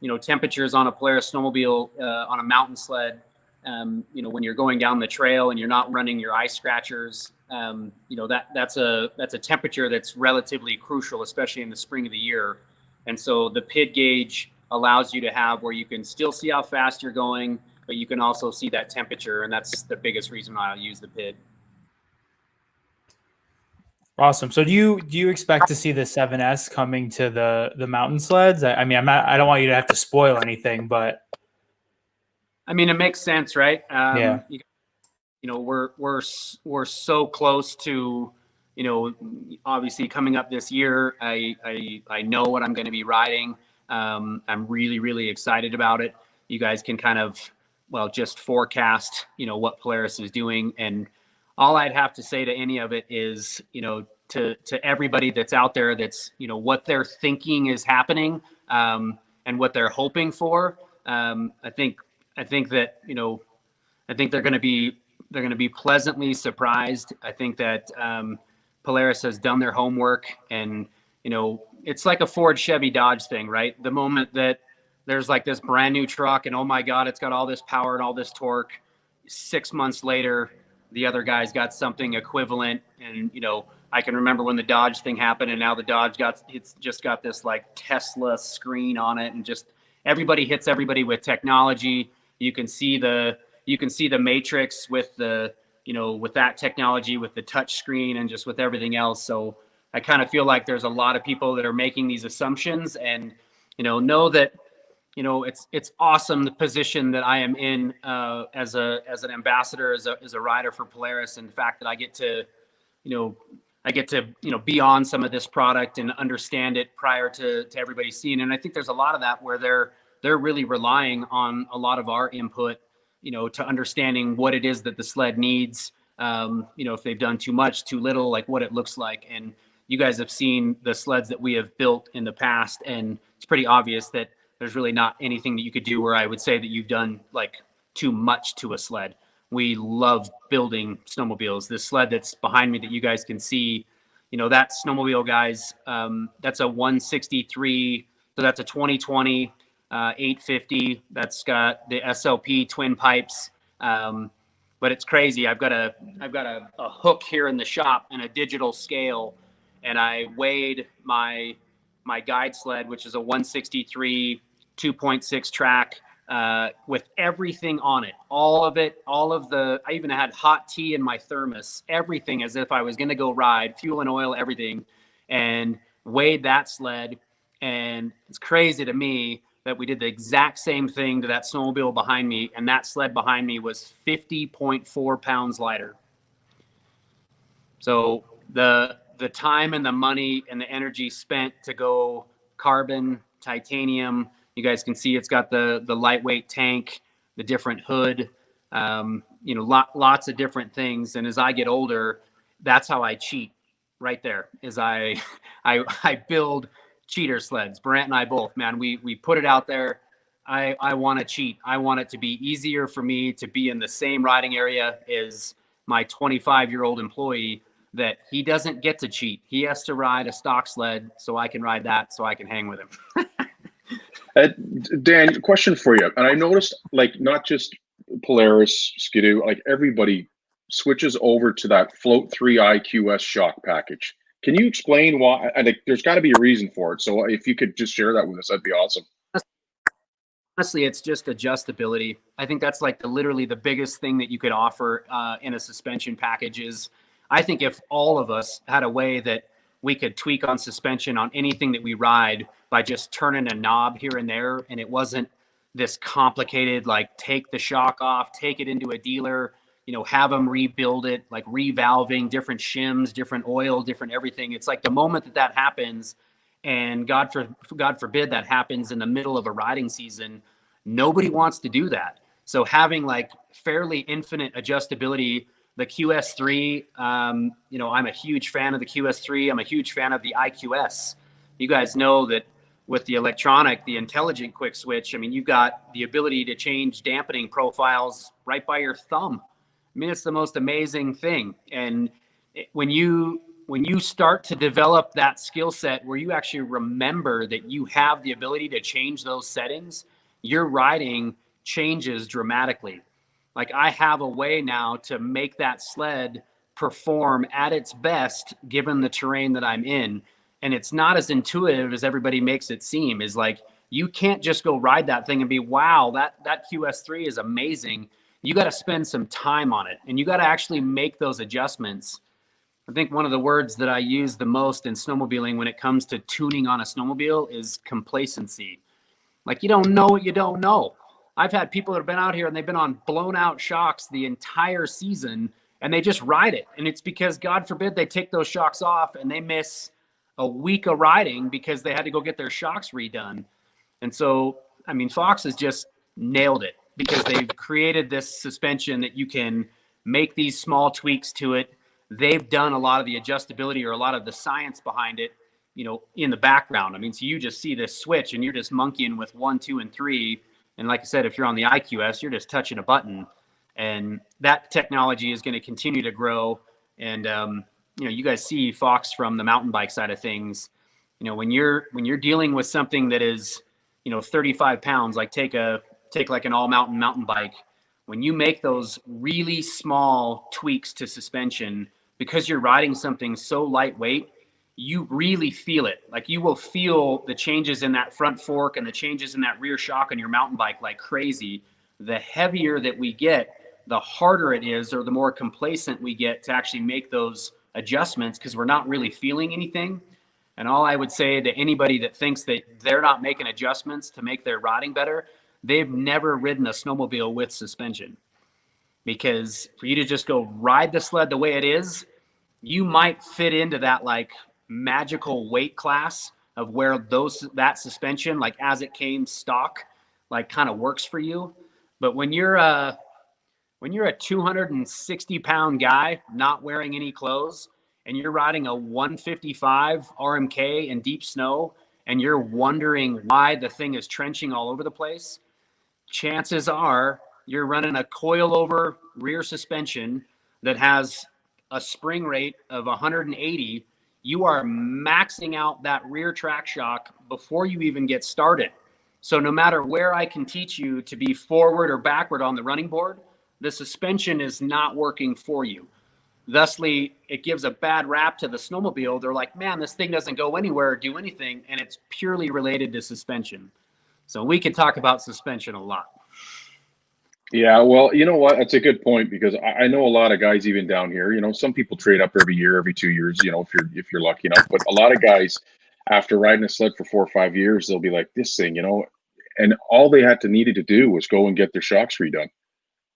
You know, temperatures on a Polaris snowmobile, on a mountain sled, you know, when you're going down the trail and you're not running your ice scratchers, you know, that's a temperature that's relatively crucial, especially in the spring of the year. And so the PID gauge allows you to have where you can still see how fast you're going, but you can also see that temperature, and that's the biggest reason why I use the PID.
Awesome. So do you expect to see the 7S coming to the mountain sleds? I mean, I don't want you to have to spoil anything, but
I mean, it makes sense, right?
Yeah.
You know, we're so close to, you know, obviously coming up this year. I know what I'm going to be riding. I'm really, really excited about it. You guys can kind of, well, just forecast, you know, what Polaris is doing. And all I'd have to say to any of it is, you know, to everybody that's out there, that's, you know, what they're thinking is happening, and what they're hoping for. I think that, you know, I think they're going to be pleasantly surprised. I think that Polaris has done their homework, and, you know, it's like a Ford, Chevy, Dodge thing, right? The moment that there's like this brand new truck and, oh my God, it's got all this power and all this torque, 6 months later, the other guy's got something equivalent. And, you know, I can remember when the Dodge thing happened, and now the Dodge it's just got this like Tesla screen on it, and just everybody hits everybody with technology. You can see the matrix with the, you know, with that technology, with the touch screen, and just with everything else. So I kind of feel like there's a lot of people that are making these assumptions, and, you know that, you know, it's awesome, the position that I am in as an ambassador, as a rider for Polaris, and the fact that I get to be on some of this product and understand it prior to everybody seeing. And I think there's a lot of that where they're really relying on a lot of our input, you know, to understanding what it is that the sled needs. You know, if they've done too much, too little, like what it looks like. And you guys have seen the sleds that we have built in the past, and it's pretty obvious that there's really not anything that you could do where I would say that you've done like too much to a sled. We love building snowmobiles. This sled that's behind me that you guys can see, you know, that snowmobile, guys, that's a 163. So that's a 2020 850. That's got the SLP twin pipes. But it's crazy. I've got a hook here in the shop and a digital scale, and I weighed my guide sled, which is a 163 2.6 track, with everything on it, all of it, I even had hot tea in my thermos, everything as if I was going to go ride, fuel and oil, everything, and weighed that sled. And it's crazy to me that we did the exact same thing to that snowmobile behind me, and that sled behind me was 50.4 pounds lighter. So the time and the money and the energy spent to go carbon, titanium, you guys can see it's got the lightweight tank, the different hood, you know, lots of different things. And as I get older, that's how I cheat right there, is I build cheater sleds. Brant and I both, man, we put it out there. I want to cheat. I want it to be easier for me to be in the same riding area as my 25-year-old employee, that he doesn't get to cheat. He has to ride a stock sled so I can ride that, so I can hang with him.
Dan, question for you. And I noticed, like, not just Polaris, Skidoo, like everybody switches over to that Float 3 IQS shock package. Can you explain why? I think there's got to be a reason for it. So if you could just share that with us, that'd be awesome.
Honestly, it's just adjustability. I think that's like literally the biggest thing that you could offer in a suspension package is, I think if all of us had a way that we could tweak on suspension on anything that we ride by just turning a knob here and there, and it wasn't this complicated, like take the shock off, take it into a dealer, you know, have them rebuild it, like revalving, different shims, different oil, different everything. It's like the moment that happens, and God forbid that happens in the middle of a riding season, nobody wants to do that. So having like fairly infinite adjustability, the QS3, you know, I'm a huge fan of the QS3. I'm a huge fan of the IQS. You guys know that with the electronic, the intelligent quick switch, I mean, you've got the ability to change dampening profiles right by your thumb. I mean, it's the most amazing thing. And when you start to develop that skill set where you actually remember that you have the ability to change those settings, your riding changes dramatically. Like, I have a way now to make that sled perform at its best given the terrain that I'm in. And it's not as intuitive as everybody makes it seem. Is like, you can't just go ride that thing and be, wow, that QS3 is amazing. You got to spend some time on it, and you got to actually make those adjustments. I think one of the words that I use the most in snowmobiling when it comes to tuning on a snowmobile is complacency. Like, you don't know what you don't know. I've had people that have been out here and they've been on blown out shocks the entire season, and they just ride it. And it's because, God forbid, they take those shocks off and they miss a week of riding because they had to go get their shocks redone. And so, I mean, Fox has just nailed it because they've created this suspension that you can make these small tweaks to it. They've done a lot of the adjustability or a lot of the science behind it, you know, in the background. I mean, so you just see this switch and you're just monkeying with 1, 2, and 3. And like I said, if you're on the IQS, you're just touching a button, and that technology is going to continue to grow. And, you know, you guys see Fox from the mountain bike side of things. You know, when you're dealing with something that is, you know, 35 pounds, like take like an all mountain bike, when you make those really small tweaks to suspension, because you're riding something so lightweight, you really feel it. Like, you will feel the changes in that front fork and the changes in that rear shock on your mountain bike like crazy. The heavier that we get, the harder it is, or the more complacent we get to actually make those adjustments, because we're not really feeling anything. And all I would say to anybody that thinks that they're not making adjustments to make their riding better, they've never ridden a snowmobile with suspension. Because for you to just go ride the sled the way it is, you might fit into that like magical weight class of where that suspension, like as it came stock, like kind of works for you. But when you're a 260 pound guy not wearing any clothes, and you're riding a 155 RMK in deep snow and you're wondering why the thing is trenching all over the place, chances are you're running a coil-over rear suspension that has a spring rate of 180. You are maxing out that rear track shock before you even get started. So no matter where I can teach you to be forward or backward on the running board, the suspension is not working for you. Thusly, it gives a bad rap to the snowmobile. They're like, man, this thing doesn't go anywhere or do anything, and it's purely related to suspension. So we could talk about suspension a lot.
Yeah, well, you know what? That's a good point, because I know a lot of guys even down here. You know, some people trade up every year, every 2 years. You know, if you're lucky enough. But a lot of guys, after riding a sled for 4 or 5 years, they'll be like, this thing, you know, and all they needed to do was go and get their shocks redone,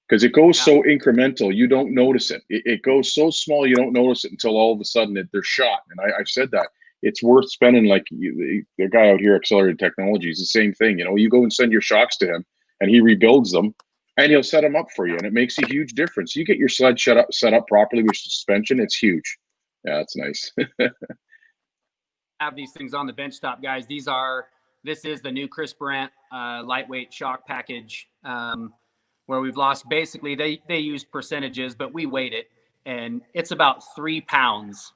because it goes so incremental, you don't notice it. It goes so small, you don't notice it until all of a sudden they're shot. And I've said that it's worth spending, like the guy out here, Accelerated Technologies, the same thing. You know, you go and send your shocks to him, and he rebuilds them, and he'll set them up for you, and it makes a huge difference. You get your sled set up properly with suspension, it's huge. Yeah, that's nice.
Have these things on the bench top, guys. This is the new Chris Brandt lightweight shock package, where we've lost, basically they use percentages, but we weighed it, and it's about 3 pounds.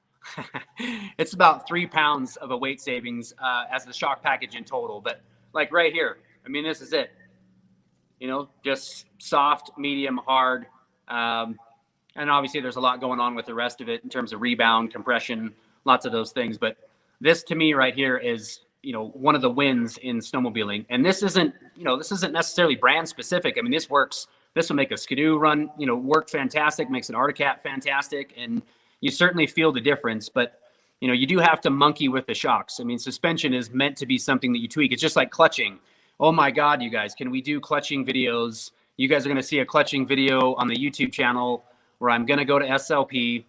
It's about 3 pounds of a weight savings as the shock package in total. But like right here, I mean, this is it. You know, just soft, medium, hard. And obviously there's a lot going on with the rest of it in terms of rebound, compression, lots of those things. But this to me right here is, you know, one of the wins in snowmobiling. And this isn't necessarily brand specific. I mean, this will make a Skidoo run, you know, work fantastic, makes an Arctic Cat fantastic. And you certainly feel the difference, but you know, you do have to monkey with the shocks. I mean, suspension is meant to be something that you tweak. It's just like clutching. Oh my God, you guys, can we do clutching videos? You guys are going to see a clutching video on the YouTube channel where I'm going to go to SLP.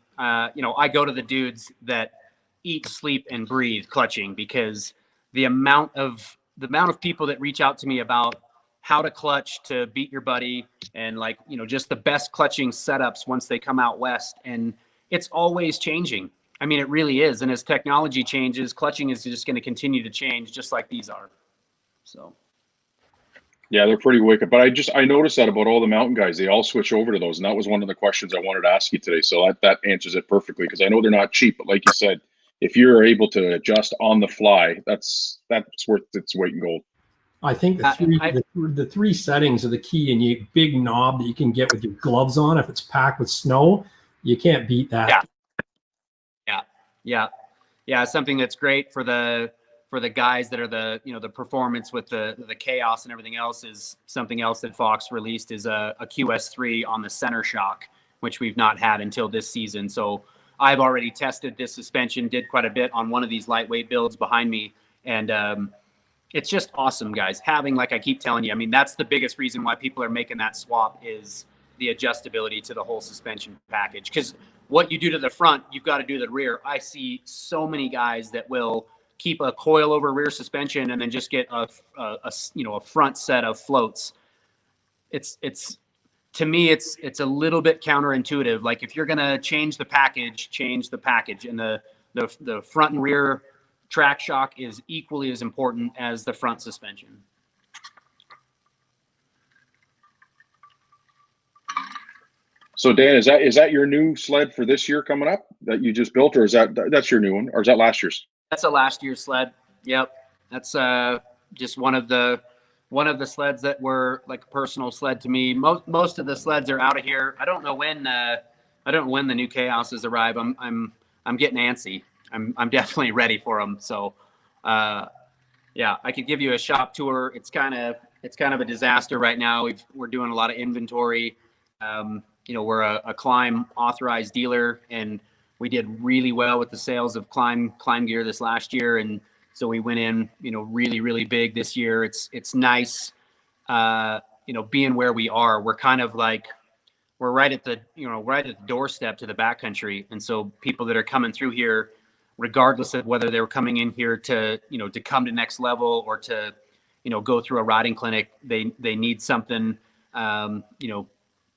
You know, I go to the dudes that eat, sleep, and breathe clutching, because the amount of people that reach out to me about how to clutch to beat your buddy, and like, you know, just the best clutching setups once they come out west. And it's always changing. I mean, it really is. And as technology changes, clutching is just going to continue to change, just like these are. So.
Yeah, they're pretty wicked. But I noticed that about all the mountain guys. They all switch over to those. And that was one of the questions I wanted to ask you today. So that answers it perfectly, because I know they're not cheap. But like you said, if you're able to adjust on the fly, that's worth its weight in gold.
I think the three settings are the key, and you big knob that you can get with your gloves on. If it's packed with snow, you can't beat that.
Yeah. Something that's great for the guys that are the performance with the chaos and everything else is something else that Fox released is a QS3 on the center shock, which we've not had until this season. So I've already tested this suspension, did quite a bit on one of these lightweight builds behind me, and it's just awesome, guys. Having, like I keep telling you, I mean, that's the biggest reason why people are making that swap is the adjustability to the whole suspension package. Because what you do to the front, you've got to do the rear. I see so many guys that will keep a coil over rear suspension and then just get a front set of floats. It's to me, it's a little bit counterintuitive. Like, if you're gonna change the package, change the package, and the front and rear track shock is equally as important as the front suspension.
So Dan, is that your new sled for this year coming up that you just built, or that's your new one, or is that last year's?
That's a last year's sled. Yep, that's just one of the sleds that were like a personal sled to me. Most of the sleds are out of here. I don't know when the new Chaoses arrive. I'm getting antsy. I'm definitely ready for them. So, yeah, I could give you a shop tour. It's kind of a disaster right now. We're doing a lot of inventory. We're a KLIM authorized dealer, and we did really well with the sales of KLIM Gear this last year. And so we went in, really, really big this year. It's nice, being where we are. We're kind of like, we're right at the doorstep to the backcountry. And so people that are coming through here, regardless of whether they were coming in here to come to Nxt Lvl or to, go through a riding clinic, they need something.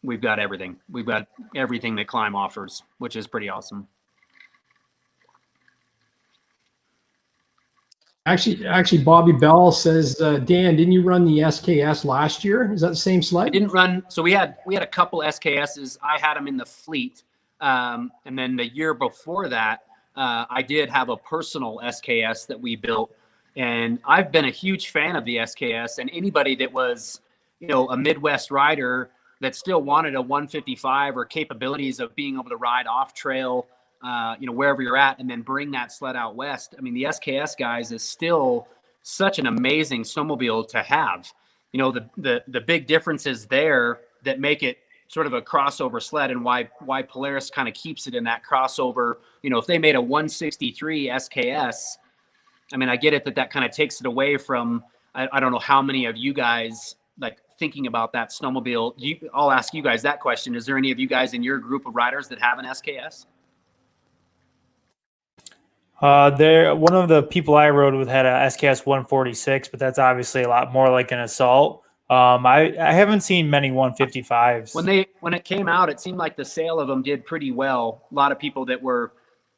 We've got everything. We've got everything that KLIM offers, which is pretty awesome.
Actually, Bobby Bell says, Dan, didn't you run the SKS last year? Is that the same sled?
I didn't run. So we had a couple SKSs. I had them in the fleet. And then the year before that, I did have a personal SKS that we built. And I've been a huge fan of the SKS, and anybody that was, a Midwest rider that still wanted a 155 or capabilities of being able to ride off trail, wherever you're at, and then bring that sled out west. I mean, the SKS guys is still such an amazing snowmobile to have. The big differences there that make it sort of a crossover sled, and why Polaris kind of keeps it in that crossover. If they made a 163 SKS, I mean, I get it that kind of takes it away from, I don't know how many of you guys like thinking about that snowmobile. I'll ask you guys that question. Is there any of you guys in your group of riders that have an SKS?
One of the people I rode with had a SKS 146, but that's obviously a lot more like an assault. I haven't seen many 155s.
When it came out, it seemed like the sale of them did pretty well. A lot of people that were,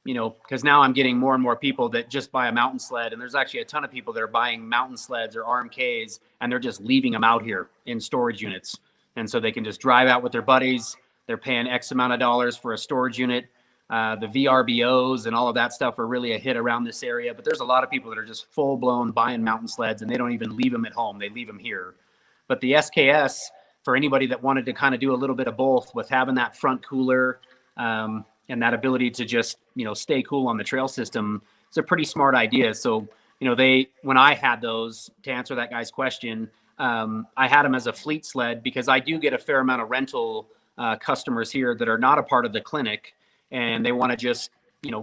because now I'm getting more and more people that just buy a mountain sled, and there's actually a ton of people that are buying mountain sleds or RMKs, and they're just leaving them out here in storage units. And so they can just drive out with their buddies. They're paying X amount of dollars for a storage unit. The VRBOs and all of that stuff are really a hit around this area, but there's a lot of people that are just full blown buying mountain sleds, and they don't even leave them at home. They leave them here. But the SKS, for anybody that wanted to kind of do a little bit of both, with having that front cooler and that ability to just, stay cool on the trail system, it's a pretty smart idea. So, when I had those, to answer that guy's question, I had them as a fleet sled because I do get a fair amount of rental customers here that are not a part of the clinic, and they want to just,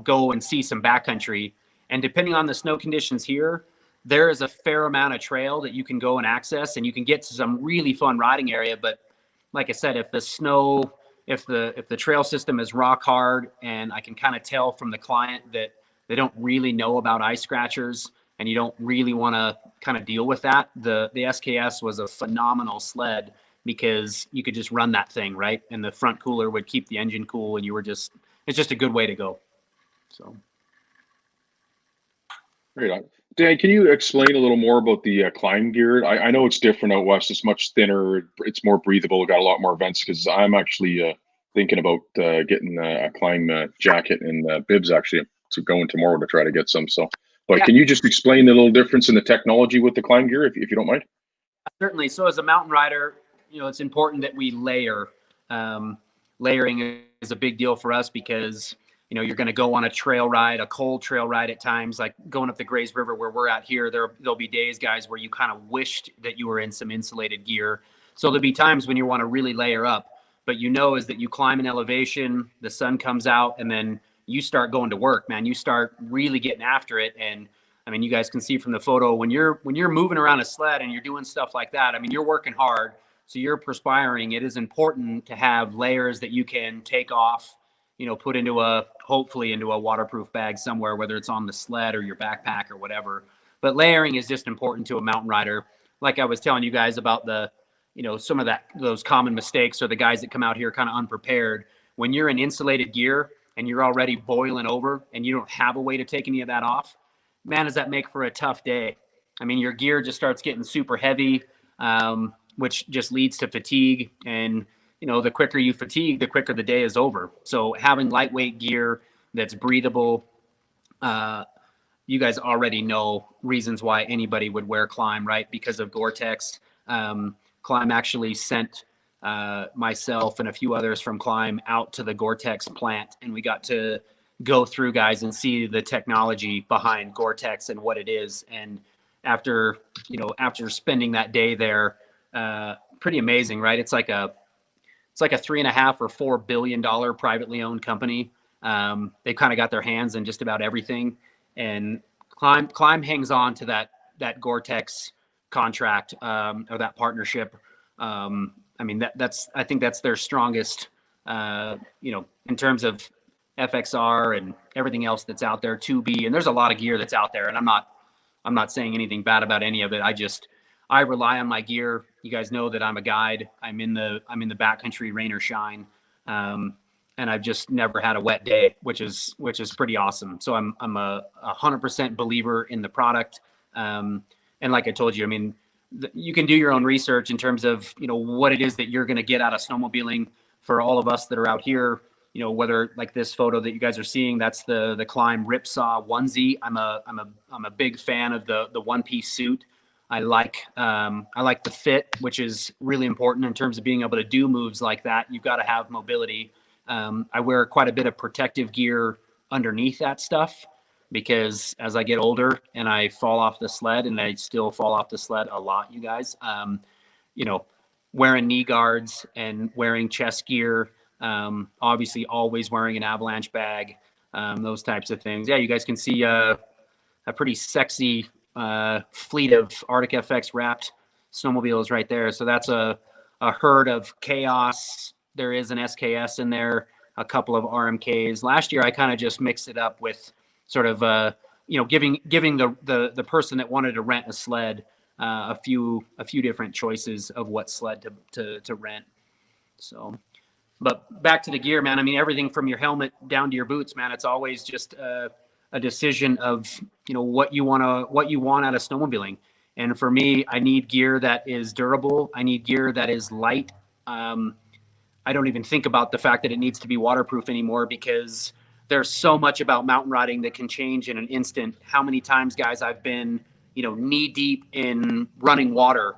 go and see some backcountry. And depending on the snow conditions here, there is a fair amount of trail that you can go and access, and you can get to some really fun riding area. But like I said, if the trail system is rock hard, and I can kind of tell from the client that they don't really know about ice scratchers, and you don't really want to kind of deal with that, the SKS was a phenomenal sled because you could just run that thing, right? And the front cooler would keep the engine cool, and it's just a good way to go. So.
Right on. Dan, can you explain a little more about the KLIM Gear? I know it's different out west. It's much thinner. It's more breathable. Got a lot more vents, because I'm actually thinking about getting a KLIM jacket and bibs actually to going tomorrow to try to get some. So, but
Yeah.
Can you just explain the little difference in the technology with the KLIM Gear, if you don't mind?
Certainly. So as a mountain rider, it's important that we layer. Layering is a big deal for us because, you're going to go on a trail ride, a cold trail ride at times, like going up the Grays River where we're at here. There'll be days, guys, where you kind of wished that you were in some insulated gear. So there'll be times when you want to really layer up, but is that you climb an elevation, the sun comes out, and then you start going to work, man. You start really getting after it. And I mean, you guys can see from the photo, when you're moving around a sled and you're doing stuff like that, I mean, you're working hard. So you're perspiring. It is important to have layers that you can take off, put hopefully into a waterproof bag somewhere, whether it's on the sled or your backpack or whatever. But layering is just important to a mountain rider. Like I was telling you guys about some of those common mistakes, or the guys that come out here kind of unprepared. When you're in insulated gear and you're already boiling over and you don't have a way to take any of that off, man, does that make for a tough day. I mean, your gear just starts getting super heavy, which just leads to fatigue. And the quicker you fatigue, the quicker the day is over. So having lightweight gear that's breathable, you guys already know reasons why anybody would wear KLIM, right? Because of Gore-Tex. KLIM actually sent myself and a few others from KLIM out to the Gore-Tex plant, and we got to go through, guys, and see the technology behind Gore-Tex and what it is. And after spending that day there, pretty amazing, right? It's like a $3.5 or $4 billion privately owned company. They kind of got their hands in just about everything, and KLIM hangs on to that Gore-Tex contract or that partnership. I mean, I think that's their strongest, in terms of FXR and everything else that's out there, 2B, and there's a lot of gear that's out there, and I'm not saying anything bad about any of it. I rely on my gear. You guys know that I'm a guide. I'm in the backcountry, rain or shine, and I've just never had a wet day, which is pretty awesome. So I'm a 100% believer in the product. And like I told you, I mean, you can do your own research in terms of, you know, what it is that you're going to get out of snowmobiling. For all of us that are out here, you know, whether like this photo that you guys are seeing, that's the KLIM Ripsaw onesie. I'm a big fan of the one-piece suit. I like the fit, which is really important in terms of being able to do moves like that. You've got to have mobility. I wear quite a bit of protective gear underneath that stuff, because as I get older and I fall off the sled, and I still fall off the sled a lot, you guys, you know, wearing knee guards and wearing chest gear, obviously always wearing an Avalanche bag, those types of things. Yeah, you guys can see a pretty sexy fleet of Arctic FX wrapped snowmobiles right there. So that's a herd of Chaos. There is an SKS in there, a couple of RMKs. Last year, I kind of just mixed it up with sort of, you know, giving the person that wanted to rent a sled a few different choices of what sled to rent. So, but back to the gear, man. I mean, everything from your helmet down to your boots, man. It's always just a decision of, you know, what you want out of snowmobiling. And for me, I need gear that is durable. I need gear that is light. I don't even think about the fact that it needs to be waterproof anymore, because there's so much about mountain riding that can change in an instant. How many times, guys, I've been, you know, knee deep in running water,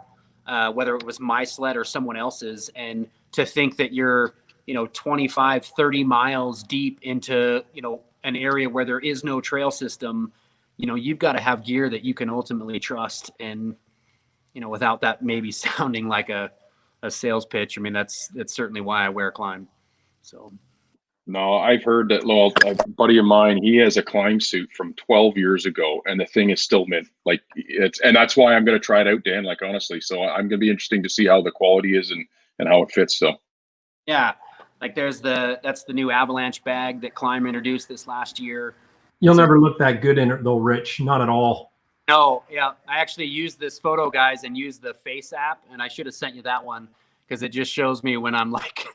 whether it was my sled or someone else's. And to think that you're, you know, 25, 30 miles deep into, you know, an area where there is no trail system, you know, you've got to have gear that you can ultimately trust. And, you know, without that maybe sounding like a sales pitch, I mean, that's certainly why I wear KLIM. So.
No, I've heard that. Well, a buddy of mine, he has a KLIM suit from 12 years ago, and the thing is still mint. Like and that's why I'm going to try it out, Dan. Like, honestly, so I'm going to be interesting to see how the quality is and how it fits. So,
yeah, like that's the new Avalanche bag that KLIM introduced this last year.
You'll never look that good in it though, Rich. Not at all.
No, yeah, I actually used this photo, guys, and used the Face app, and I should have sent you that one, because it just shows me when I'm like.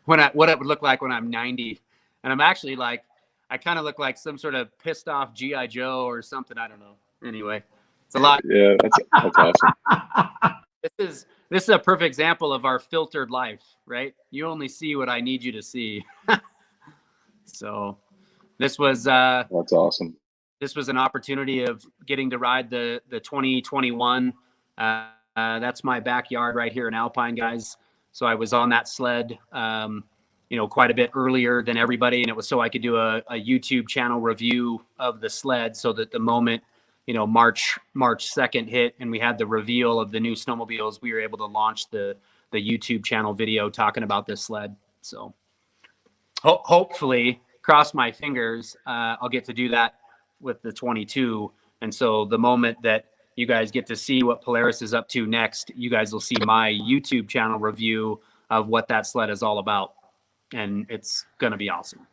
What it would look like when I'm 90, and I'm actually like, I kind of look like some sort of pissed off GI Joe or something. I don't know. Anyway, it's a lot.
Yeah, that's awesome.
This is a perfect example of our filtered life, right? You only see what I need you to see. So this was
That's awesome.
This was an opportunity of getting to ride the 2021. That's my backyard right here in Alpine, guys. So I was on that sled, you know, quite a bit earlier than everybody. And it was so I could do a YouTube channel review of the sled, so that the moment, you know, March 2nd hit and we had the reveal of the new snowmobiles, we were able to launch the YouTube channel video talking about this sled. So hopefully, cross my fingers, I'll get to do that with the 22. And so the moment that you guys get to see what Polaris is up to next, you guys will see my YouTube channel review of what that sled is all about. And it's going to be awesome.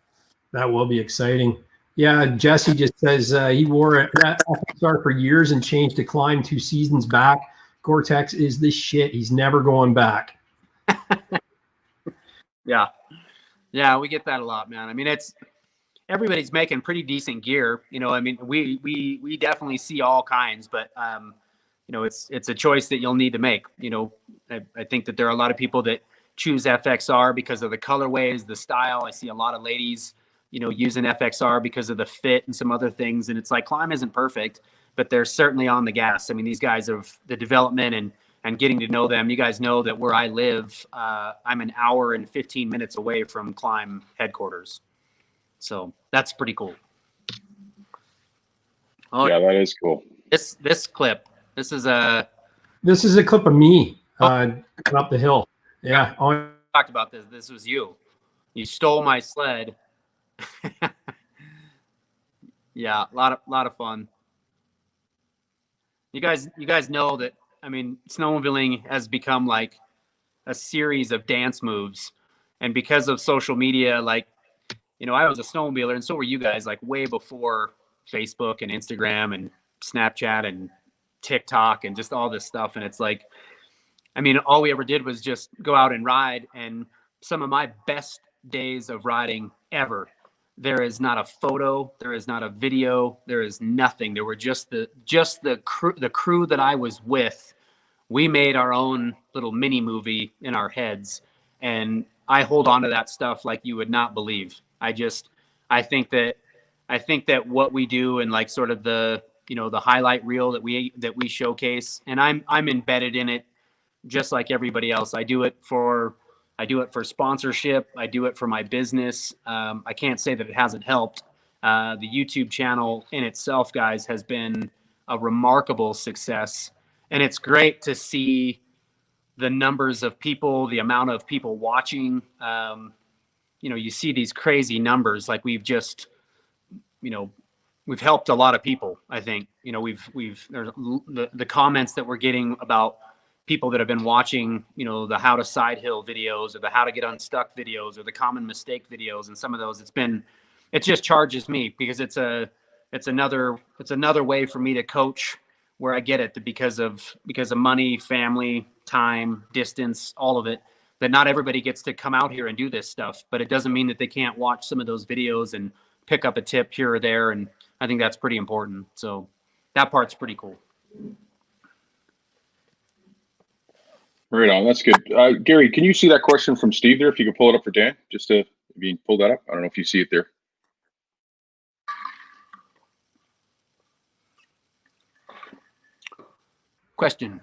That will be exciting. Yeah, Jesse just says he wore that FXR for years and changed to KLIM 2 seasons back. Gore-Tex is the shit. He's never going back.
Yeah, we get that a lot, man. I mean, everybody's making pretty decent gear. You know, I mean, we definitely see all kinds, but you know, it's a choice that you'll need to make. You know, I think that there are a lot of people that choose FXR because of the colorways, the style. I see a lot of ladies, you know, using FXR because of the fit and some other things. And it's like, KLIM isn't perfect, but they're certainly on the gas. I mean, these guys are the development and getting to know them. You guys know that where I live, I'm an hour and 15 minutes away from KLIM headquarters. So that's pretty cool. Oh
yeah, that is cool.
This clip, this is a
clip of me going up the hill. Yeah. Oh,
talked about this. This was you. You stole my sled. Yeah, a lot of fun. You guys know that, I mean, snowmobiling has become like a series of dance moves. And because of social media, like, you know, I was a snowmobiler and so were you guys, like way before Facebook and Instagram and Snapchat and TikTok and just all this stuff. And it's like, I mean, all we ever did was just go out and ride. And some of my best days of riding ever There is not a photo. There is not a video. There is nothing. There were just the crew that I was with. We made our own little mini movie in our heads, and I hold on to that stuff like you would not believe. I think that what we do and like sort of the highlight reel that we showcase, and I'm embedded in it just like everybody else. I do it for sponsorship. I do it for my business. I can't say that it hasn't helped. The YouTube channel in itself, guys, has been a remarkable success. And it's great to see the numbers of people, the amount of people watching. You see these crazy numbers. Like we've helped a lot of people. I think, there's the comments that we're getting about people that have been watching, the how to side hill videos or the how to get unstuck videos or the common mistake videos. And some of those, it just charges me because it's another way for me to coach where I get it because of money, family, time, distance, all of it, that not everybody gets to come out here and do this stuff, but it doesn't mean that they can't watch some of those videos and pick up a tip here or there. And I think that's pretty important. So that part's pretty cool.
Right on. That's good. Gary, can you see that question from Steve there? If you could pull it up for Dan, if you pull that up. I don't know if you see it there.
Question.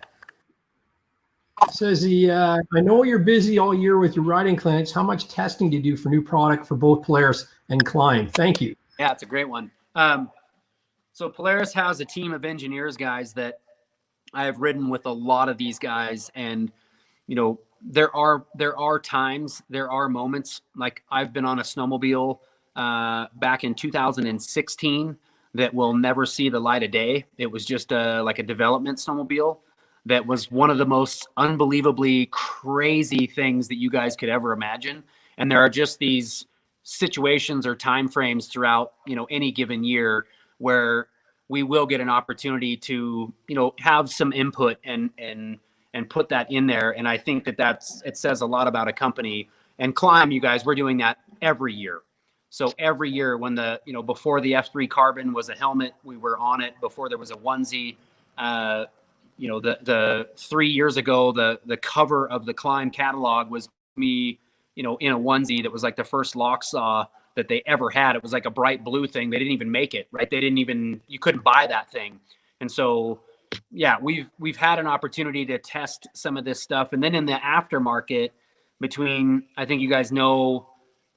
Says I know you're busy all year with your riding clinics. How much testing do you do for new product for both Polaris and KLIM? Thank you.
Yeah, it's a great one. So Polaris has a team of engineers, guys, that I have ridden with a lot of these guys. And, there are times, there are moments, like I've been on a snowmobile back in 2016 that will never see the light of day. It was just like a development snowmobile that was one of the most unbelievably crazy things that you guys could ever imagine. And there are just these situations or time frames throughout, any given year where we will get an opportunity to, have some input and put that in there. And I think it says a lot about a company. And KLIM, you guys, we're doing that every year. So every year when before the F3 Carbon was a helmet, we were on it. Before there was a onesie, the 3 years ago, the cover of the KLIM catalog was me, in a onesie that was like the first lock saw that they ever had. It was like a bright blue thing. They didn't even make it, right? You couldn't buy that thing. And so, yeah, we've had an opportunity to test some of this stuff. And then in the aftermarket between, I think you guys know,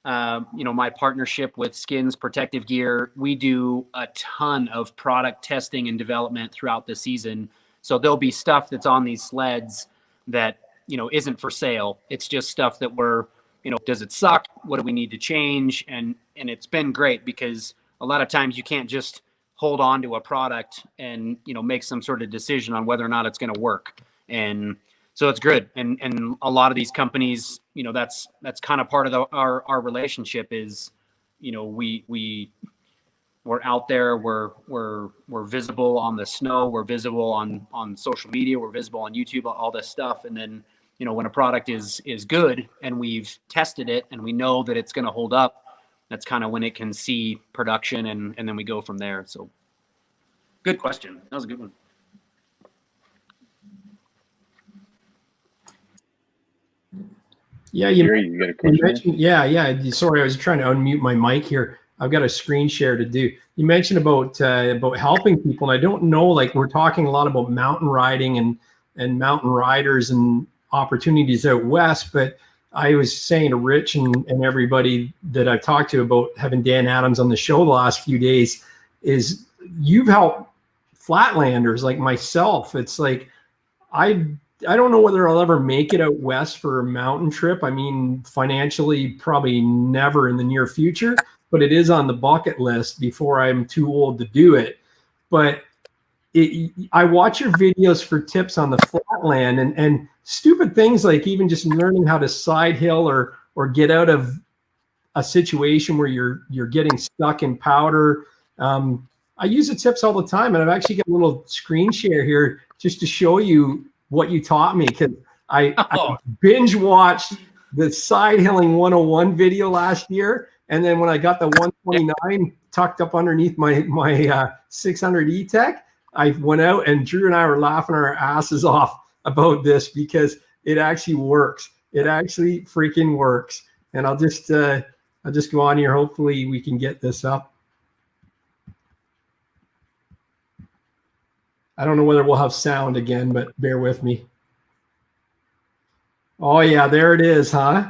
my partnership with Skins Protective Gear, we do a ton of product testing and development throughout the season. So there'll be stuff that's on these sleds that, isn't for sale. It's just stuff that does it suck? What do we need to change? And it's been great because a lot of times you can't just hold on to a product and, make some sort of decision on whether or not it's going to work. And so it's good. And a lot of these companies, that's kind of part of our relationship is, we're out there, we're visible on the snow, we're visible on social media, we're visible on YouTube, all this stuff. And then, when a product is good and we've tested it and we know that it's going to hold up, that's kind of when it can see production and then we go from there. So good question. That was a good one.
Yeah,
you got a question?
Yeah. Sorry, I was trying to unmute my mic here. I've got a screen share to do. You mentioned about helping people, and I don't know, like we're talking a lot about mountain riding and mountain riders and opportunities out west, but I was saying to Rich and everybody that I've talked to about having Dan Adams on the show the last few days is you've helped flatlanders like myself. It's like I don't know whether I'll ever make it out west for a mountain trip. I mean, financially, probably never in the near future, but it is on the bucket list before I'm too old to do it. But I watch your videos for tips on the flatland and stupid things like even just learning how to side hill or get out of a situation where you're getting stuck in powder. I use the tips all the time, and I've actually got a little screen share here just to show you what you taught me, because I binge watched the side hilling 101 video last year, And then when I got the 129 tucked up underneath my 600 E-Tech, I went out and Drew and I were laughing our asses off about this because it actually works. It actually freaking works. And I'll just go on here. Hopefully we can get this up. I don't know whether we'll have sound again, but bear with me. Oh yeah, there it is, huh?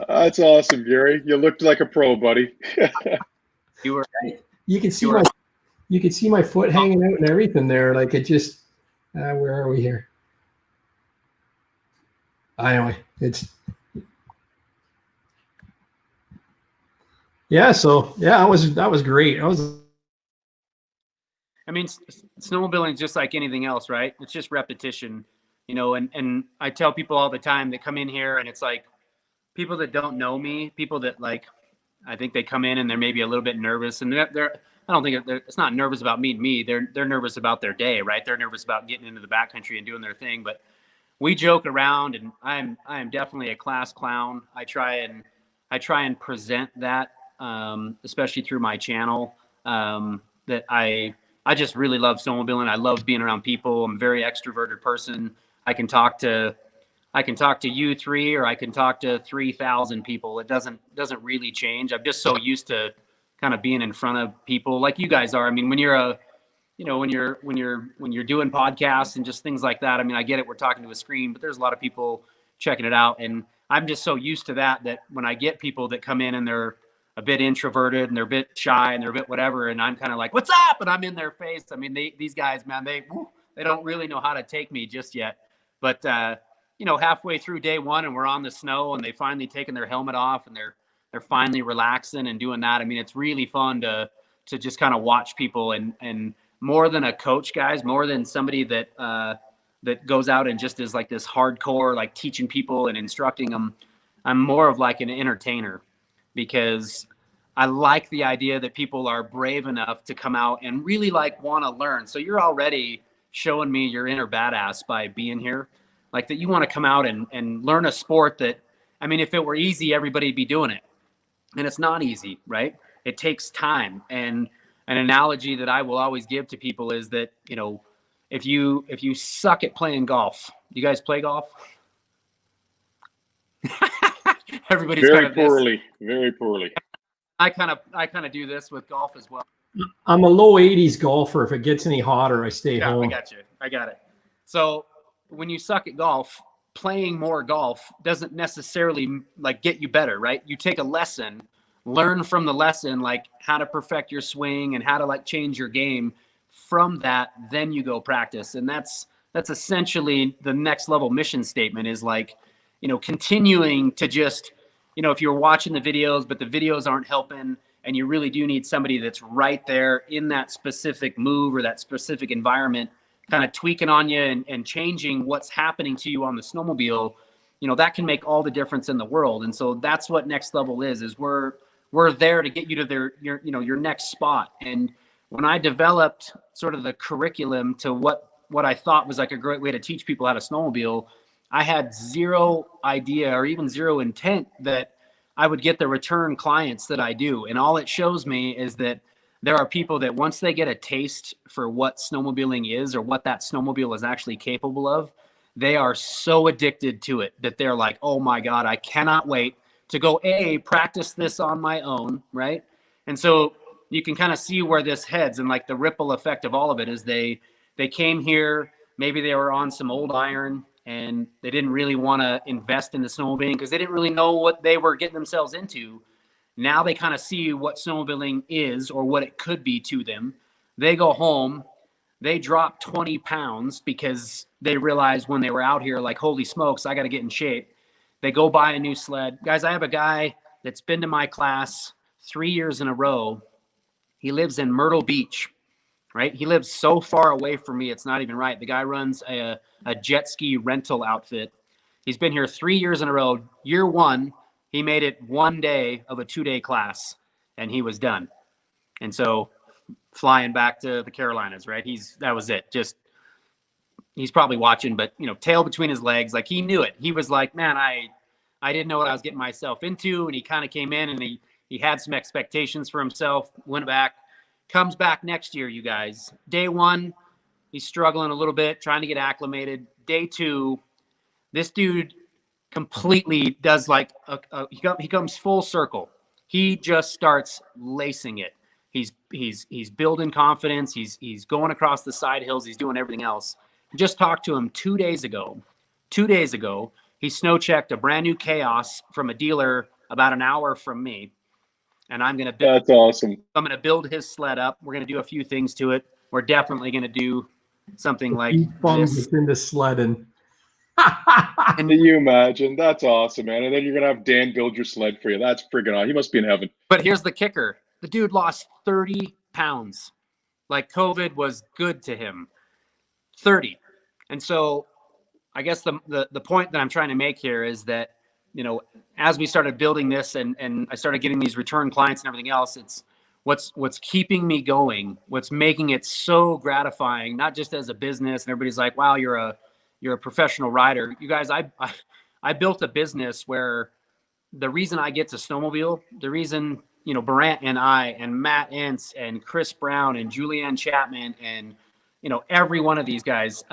That's awesome, Gary. You looked like a pro, buddy.
You were.
You can see my foot hanging out and everything there. Like it just. Where are we here? Anyway, it's. Yeah. So yeah, that was great.
I mean, snowmobiling is just like anything else, right? It's just repetition, you know, and I tell people all the time that come in here and it's like people that don't know me, people that like, I think they come in and they're maybe a little bit nervous and I don't think it's not nervous about meeting me. They're nervous about their day, right? They're nervous about getting into the backcountry and doing their thing, but we joke around and I am definitely a class clown. I try and present that, especially through my channel, that I just really love snowmobiling. I love being around people. I'm a very extroverted person. I can talk to you three, or I can talk to 3,000 people. It doesn't really change. I'm just so used to kind of being in front of people like you guys are. I mean, when you're when you're doing podcasts and just things like that, I mean, I get it. We're talking to a screen, but there's a lot of people checking it out. And I'm just so used to that when I get people that come in and they're a bit introverted and they're a bit shy and they're a bit whatever, and I'm kind of like, what's up? And I'm in their face. I mean, these guys, man, they don't really know how to take me just yet. But halfway through day one and we're on the snow and they finally taken their helmet off and they're finally relaxing and doing that. I mean, it's really fun to just kind of watch people and more than a coach, guys, more than somebody that goes out and just is like this hardcore, like teaching people and instructing them. I'm more of like an entertainer, because I like the idea that people are brave enough to come out and really like want to learn. So you're already showing me your inner badass by being here, like that you want to come out and learn a sport that, I mean, if it were easy, everybody'd be doing it. And it's not easy, right? It takes time. And an analogy that I will always give to people is that, you know, if you suck at playing golf, you guys play golf? Everybody's
very
kind of
poorly, very poorly.
I kind of do this with golf as well.
I'm a low 80s golfer. If it gets any hotter, I stay home.
I got you. I got it. So when you suck at golf, playing more golf doesn't necessarily like get you better, right? You take a lesson, learn from the lesson, like how to perfect your swing and how to like change your game. From that, then you go practice. And that's essentially the next level mission statement is like, you know, continuing to just, you know, if you're watching the videos, but the videos aren't helping and you really do need somebody that's right there in that specific move or that specific environment, kind of tweaking on you and changing what's happening to you on the snowmobile, you know, that can make all the difference in the world. And so that's what Next Level is we're there to get you to your next spot. And when I developed sort of the curriculum to what I thought was like a great way to teach people how to snowmobile, I had zero idea or even zero intent that I would get the return clients that I do. And all it shows me is that there are people that once they get a taste for what snowmobiling is or what that snowmobile is actually capable of, they are so addicted to it that they're like, oh my God, I cannot wait to go practice this on my own, right? And so you can kind of see where this heads, and like the ripple effect of all of it is they came here, maybe they were on some old iron and they didn't really want to invest in the snowmobiling because they didn't really know what they were getting themselves into. Now they kind of see what snowmobiling is or what it could be to them. They go home, they drop 20 pounds because they realize when they were out here, like, holy smokes, I got to get in shape. They go buy a new sled. Guys, I have a guy that's been to my class 3 years in a row. He lives in Myrtle Beach, right? He lives so far away from me, it's not even right. The guy runs a jet ski rental outfit. He's been here 3 years in a row. Year one, he made it 1 day of a 2-day class, and he was done. And so flying back to the Carolinas, right? That was it. Just, he's probably watching, but, you know, tail between his legs. Like, he knew it. He was like, man, I didn't know what I was getting myself into. And he kind of came in and he had some expectations for himself, went back, comes back next year, you guys. Day one, he's struggling a little bit, trying to get acclimated. Day two, this dude completely does like he comes full circle. He just starts lacing it. He's building confidence. He's going across the side hills. He's doing everything else. Just talked to him 2 days ago. 2 days ago, he snow checked a brand new Chaos from a dealer about an hour from me. And I'm going to build.
That's awesome.
I'm going to build his sled up. We're going to do a few things to it. We're definitely going to do something like this.
Into sledding.
Can you imagine? That's awesome, man. And then you're going to have Dan build your sled for you. That's friggin' awesome. He must be in heaven.
But here's the kicker. The dude lost 30 pounds. Like COVID was good to him. 30. And so I guess the point that I'm trying to make here is that, you know, as we started building this and I started getting these return clients and everything else, it's what's keeping me going, what's making it so gratifying, not just as a business. And everybody's like, wow, you're a professional rider. You guys, I built a business where the reason I get to snowmobile, the reason, you know, Brant and I and Matt Entz and Chris Brown and Julianne Chapman and, you know, every one of these guys,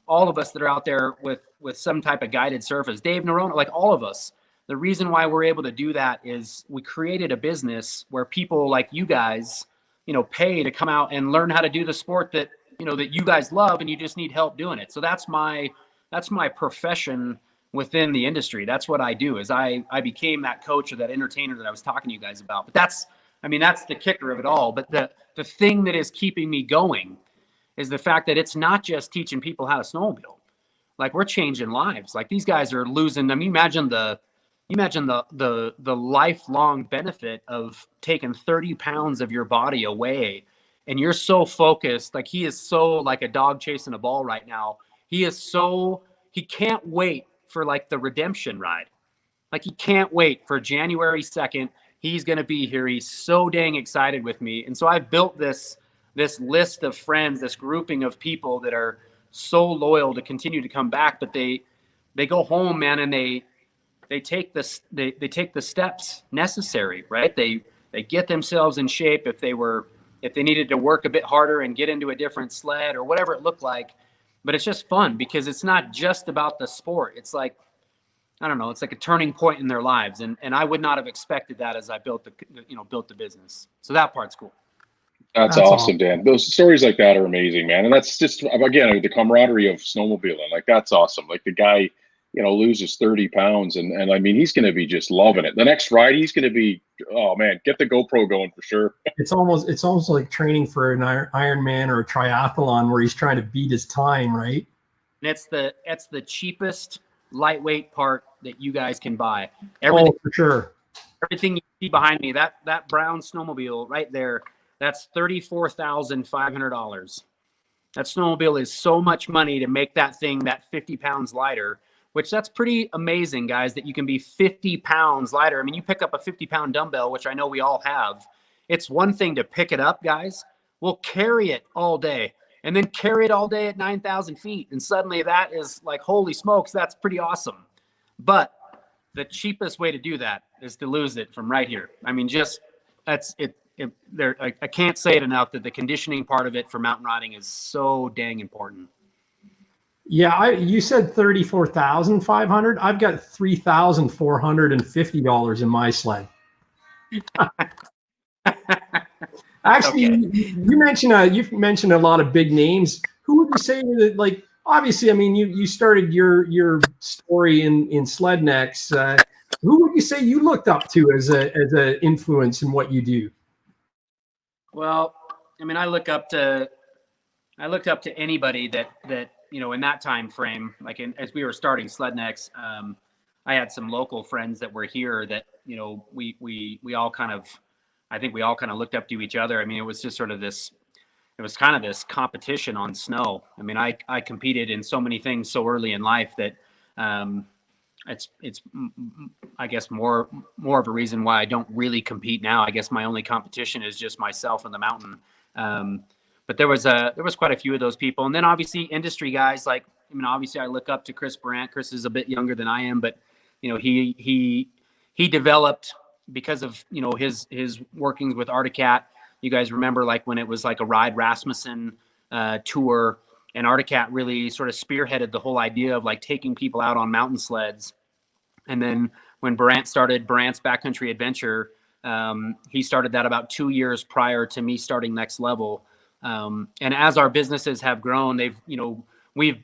all of us that are out there with some type of guided surface, Dave Nerona, like all of us, the reason why we're able to do that is we created a business where people like you guys, you know, pay to come out and learn how to do the sport that, you know, that you guys love and you just need help doing it. So that's my profession within the industry. That's what I do, is I became that coach or that entertainer that I was talking to you guys about. But that's the kicker of it all. But the thing that is keeping me going is the fact that it's not just teaching people how to snowmobile. Like, we're changing lives. Like, these guys are losing. I mean, imagine the lifelong benefit of taking 30 pounds of your body away. And you're so focused. Like, he is so like a dog chasing a ball right now. He can't wait for like the redemption ride. Like, he can't wait for January 2nd. He's going to be here. He's so dang excited with me. And so I've built this list of friends, this grouping of people that are so loyal to continue to come back, but they go home, man, and they take this, they take the steps necessary, right? They get themselves in shape if they needed to work a bit harder and get into a different sled or whatever it looked like. But it's just fun because it's not just about the sport. It's like, I don't know, it's like a turning point in their lives. And I would not have expected that as I built the business. So that part's cool.
That's awesome, Dan. Those stories like that are amazing, man. And that's just, again, the camaraderie of snowmobiling. Like, that's awesome. Like, the guy, you know, loses 30 pounds and I mean, he's going to be just loving it. The next ride, he's going to be, oh man, get the GoPro going for sure. It's
almost like training for an Ironman or a triathlon where he's trying to beat his time, right?
And it's the cheapest lightweight part that you guys can buy.
Everything, for sure.
Everything you see behind me, that brown snowmobile right there, that's $34,500. That snowmobile is so much money to make that thing that 50 pounds lighter, which that's pretty amazing, guys, that you can be 50 pounds lighter. I mean, you pick up a 50-pound dumbbell, which I know we all have. It's one thing to pick it up, guys. We'll carry it all day and then carry it all day at 9,000 feet. And suddenly that is like, holy smokes, that's pretty awesome. But the cheapest way to do that is to lose it from right here. I mean, just that's it. I can't say it enough that the conditioning part of it for mountain riding is so dang important.
Yeah, you said $34,500. I've got $3,450 in my sled. Actually, okay. You've mentioned a lot of big names. Who would you say that, like, obviously, I mean, you started your story in Slednex. Who would you say you looked up to as a influence in what you do?
Well, I mean, I looked up to anybody that you know, in that time frame, like as we were starting Slednex, I had some local friends that were here that, you know, we all kind of, I think we all kind of looked up to each other. I mean, it was just sort of this competition on snow. I mean, I competed in so many things so early in life that it's I guess more of a reason why I don't really compete now. I guess my only competition is just myself and the mountain. But there was quite a few of those people. And then obviously industry guys, like, I mean, obviously I look up to Chris Brandt. Chris is a bit younger than I am, but he developed because of, his workings with Articat. You guys remember like when it was like a Ride Rasmussen tour, and Articat really sort of spearheaded the whole idea of like taking people out on mountain sleds. And then when Brant started Brant's Backcountry Adventure, he started that about 2 years prior to me starting Nxt Lvl. And as our businesses have grown, we've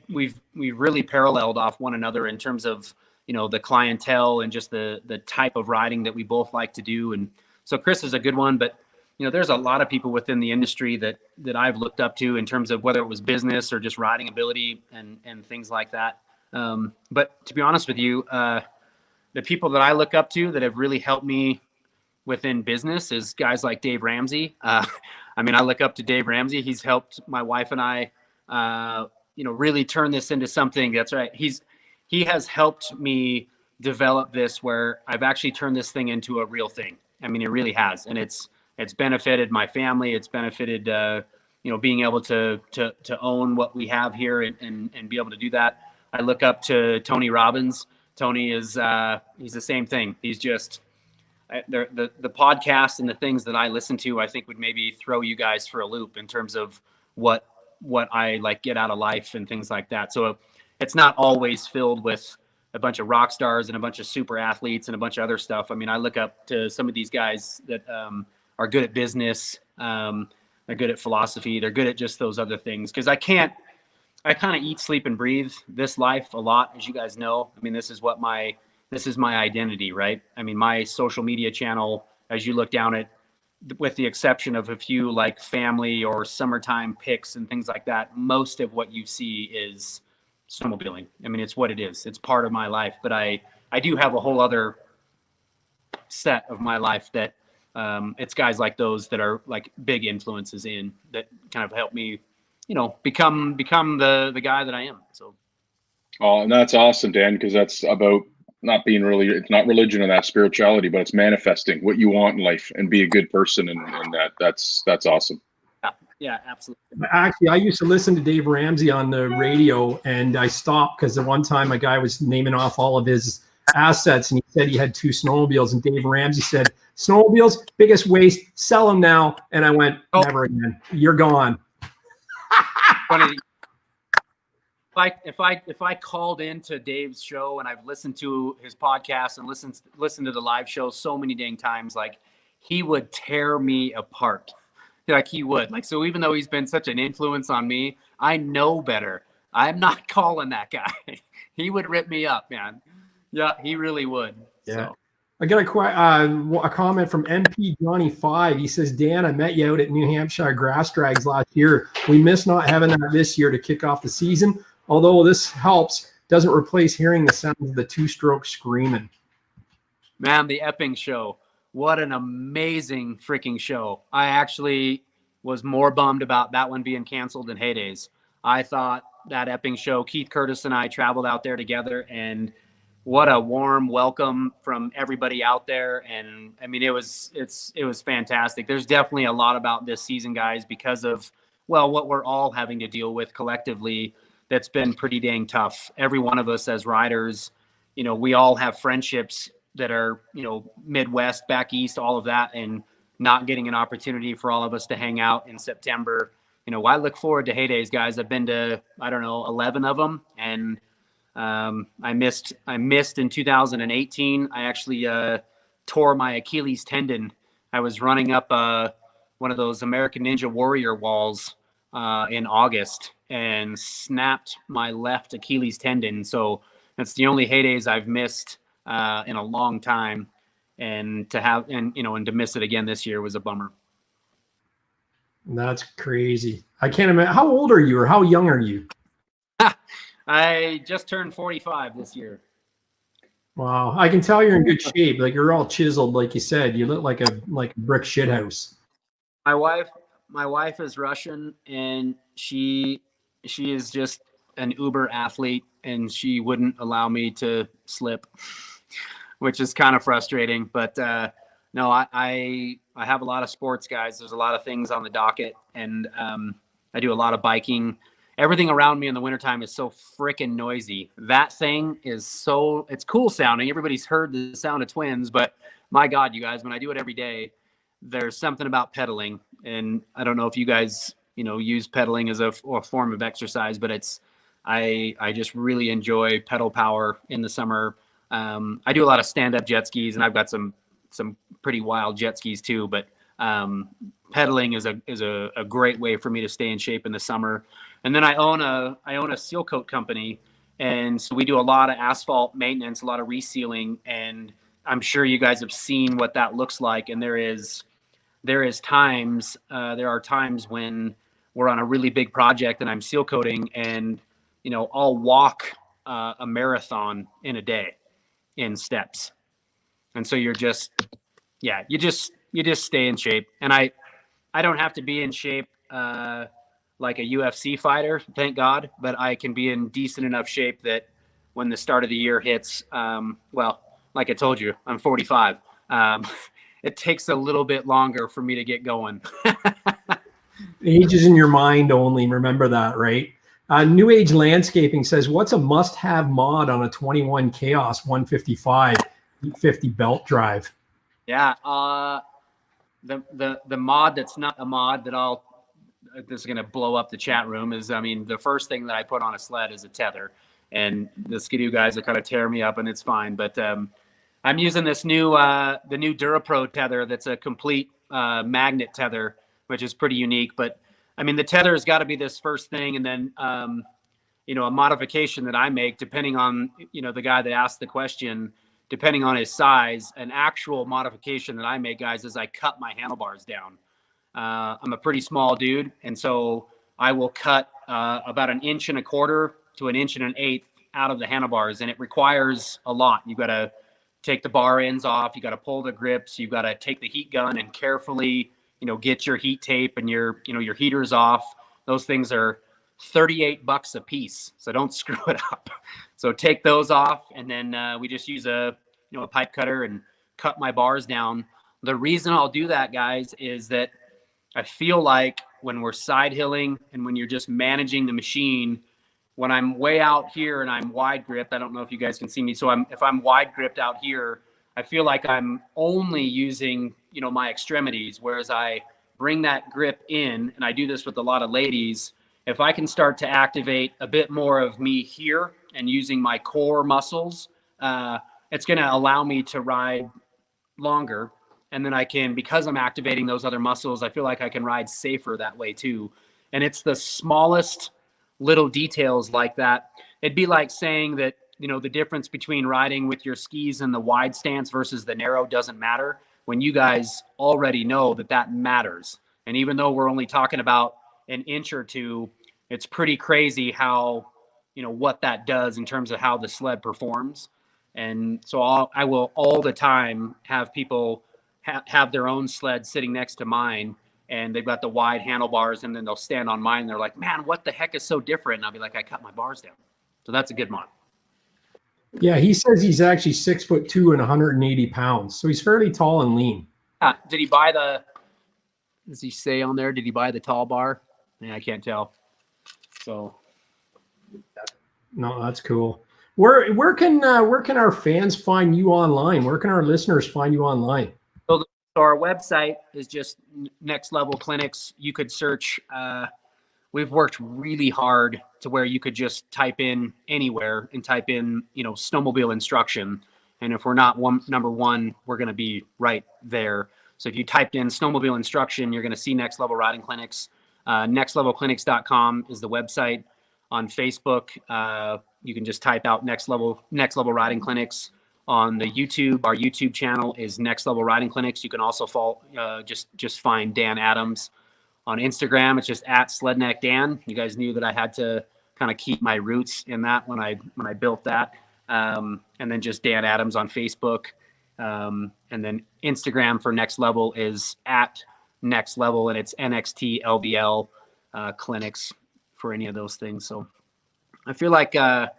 really paralleled off one another in terms of, the clientele and just the type of riding that we both like to do. And so Chris is a good one, but there's a lot of people within the industry that I've looked up to in terms of whether it was business or just riding ability and things like that. But to be honest with you, the people that I look up to that have really helped me within business is guys like Dave Ramsey. I look up to Dave Ramsey. He's helped my wife and I, really turn this into something that's right. He has helped me develop this where I've actually turned this thing into a real thing. It really has. And it's benefited my family. It's benefited, being able to own what we have here and be able to do that. I look up to Tony Robbins. Tony is, he's the same thing. He's just, the podcast and the things that I listen to, I think would maybe throw you guys for a loop in terms of what I like get out of life and things like that. So it's not always filled with a bunch of rock stars and a bunch of super athletes and a bunch of other stuff. I look up to some of these guys that are good at business. They're good at philosophy. They're good at just those other things. Because I kind of eat, sleep, and breathe this life a lot, as you guys know. This is my identity, right? My social media channel, as you look down it, with the exception of a few like family or summertime pics and things like that, most of what you see is snowmobiling. It's what it is. It's part of my life. But I do have a whole other set of my life that it's guys like those that are like big influences in that kind of help me, become the guy that I am. So. Oh,
and that's awesome, Dan, because that's about not being it's not religion and that spirituality, but it's manifesting what you want in life and be a good person. And that's awesome.
Yeah, absolutely.
Actually, I used to listen to Dave Ramsey on the radio, and I stopped because the one time a guy was naming off all of his assets, and he said he had 2 snowmobiles, and Dave Ramsey said, "Snowmobiles, biggest waste, sell them now." And I went, "Never again. You're gone."
Funny. If I called into Dave's show and I've listened to his podcast and listened to the live show so many dang times, like he would tear me apart. Like he would. Like, so even though he's been such an influence on me, I know better. I'm not calling that guy. He would rip me up, man. Yeah, he really would.
Yeah.
So.
I got a comment from MP Johnny 5. He says, "Dan, I met you out at New Hampshire Grass Drags last year. We miss not having that this year to kick off the season. Although this helps, doesn't replace hearing the sound of the 2-stroke screaming."
Man, the Epping show. What an amazing freaking show. I actually was more bummed about that one being canceled than Heydays. I thought that Epping show, Keith Curtis and I traveled out there together, and what a warm welcome from everybody out there. And it was fantastic. There's definitely a lot about this season, guys, because of, what we're all having to deal with collectively. That's been pretty dang tough. Every one of us as riders, we all have friendships that are, Midwest, back East, all of that, and not getting an opportunity for all of us to hang out in September. I look forward to Heydays, guys. I've been to, 11 of them, and I missed in 2018. I actually tore my Achilles tendon. I was running up one of those American Ninja Warrior walls in August and snapped my left Achilles tendon. So that's the only Heydays I've missed in a long time. And to miss it again this year was a bummer.
That's crazy. I can't imagine. How old are you, or how young are you?
I just turned 45 this year.
Wow. I can tell you're in good shape. Like, you're all chiseled, like you said. You look like a brick shithouse.
My wife is Russian, and she is just an uber athlete, and she wouldn't allow me to slip, which is kind of frustrating. But no, I have a lot of sports, guys. There's a lot of things on the docket, and I do a lot of biking. everything around me in the wintertime is so freaking noisy. That thing is it's cool sounding. Everybody's heard the sound of twins, but my God, you guys, when I do it every day, there's something about pedaling. And I don't know if you guys, use pedaling as a form of exercise, but I just really enjoy pedal power in the summer. I do a lot of stand-up jet skis, and I've got some pretty wild jet skis too, but pedaling is a great way for me to stay in shape in the summer. And then I own a seal coat company, and so we do a lot of asphalt maintenance, a lot of resealing, and I'm sure you guys have seen what that looks like. And there are times when we're on a really big project and I'm seal coating, and I'll walk a marathon in a day in steps. And so you just stay in shape. And I don't have to be in shape like a UFC fighter, thank God, but I can be in decent enough shape that when the start of the year hits, like I told you, I'm 45. It takes a little bit longer for me to get going.
Age is in your mind only. Remember that, right? New Age Landscaping says, what's a must-have mod on a 21 Chaos 155 50 belt drive?
Yeah, the mod that's not a mod that this is going to blow up the chat room is, the first thing that I put on a sled is a tether, and the Skidoo guys will kind of tear me up, and it's fine. But I'm using this new the new DuraPro tether that's a complete magnet tether, which is pretty unique. But the tether has got to be this first thing, and then a modification that I make depending on the guy that asked the question, depending on his size. An actual modification that I make, guys, is I cut my handlebars down. I'm a pretty small dude, and so I will cut about 1.25 inches to 1.125 inches out of the handlebars, and it requires a lot. You got to take the bar ends off, you got to pull the grips, you got to take the heat gun and carefully get your heat tape and your heaters off. Those things are $38 a piece, so don't screw it up. So take those off, and then we just use a pipe cutter and cut my bars down. The reason I'll do that, guys, is that I feel like when we're side hilling and when you're just managing the machine, when I'm way out here and I'm wide gripped, I don't know if you guys can see me. So if I'm wide gripped out here, I feel like I'm only using, my extremities, whereas I bring that grip in, and I do this with a lot of ladies. If I can start to activate a bit more of me here and using my core muscles, it's going to allow me to ride longer. And then I can, because I'm activating those other muscles, I feel like I can ride safer that way too. And it's the smallest little details like that. It'd be like saying that, the difference between riding with your skis in the wide stance versus the narrow doesn't matter, when you guys already know that matters. And even though we're only talking about 1 inch or 2, it's pretty crazy how, what that does in terms of how the sled performs. And so I will all the time have people have their own sled sitting next to mine, and they've got the wide handlebars, and then they'll stand on mine. And they're like, man, what the heck is so different? And I'll be like, I cut my bars down. So that's a good mod.
Yeah, he says he's actually 6'2" and 180 pounds. So he's fairly tall and lean.
Did he does he say on there, did he buy the tall bar? Yeah, I can't tell. So.
No, that's cool. Where can our fans find you online? Where can our listeners find you online?
So our website is just Nxt Lvl Clinics. You could search. We've worked really hard to where you could just type in anywhere and type in, snowmobile instruction. And if we're not number one, we're going to be right there. So if you typed in snowmobile instruction, you're going to see Nxt Lvl Riding Clinics. nxtlvlclinics.com is the website. On Facebook, you can just type out Nxt Lvl Riding Clinics. On the YouTube, our YouTube channel is Nxt Lvl Riding Clinics. You can also follow, just find Dan Adams. On Instagram, it's just at Sledneck Dan. You guys knew that I had to kind of keep my roots in that when I built that. And then just Dan Adams on Facebook. And then Instagram for Nxt Lvl is at Nxt Lvl, and it's nxtlvl clinics for any of those things. So I feel like I've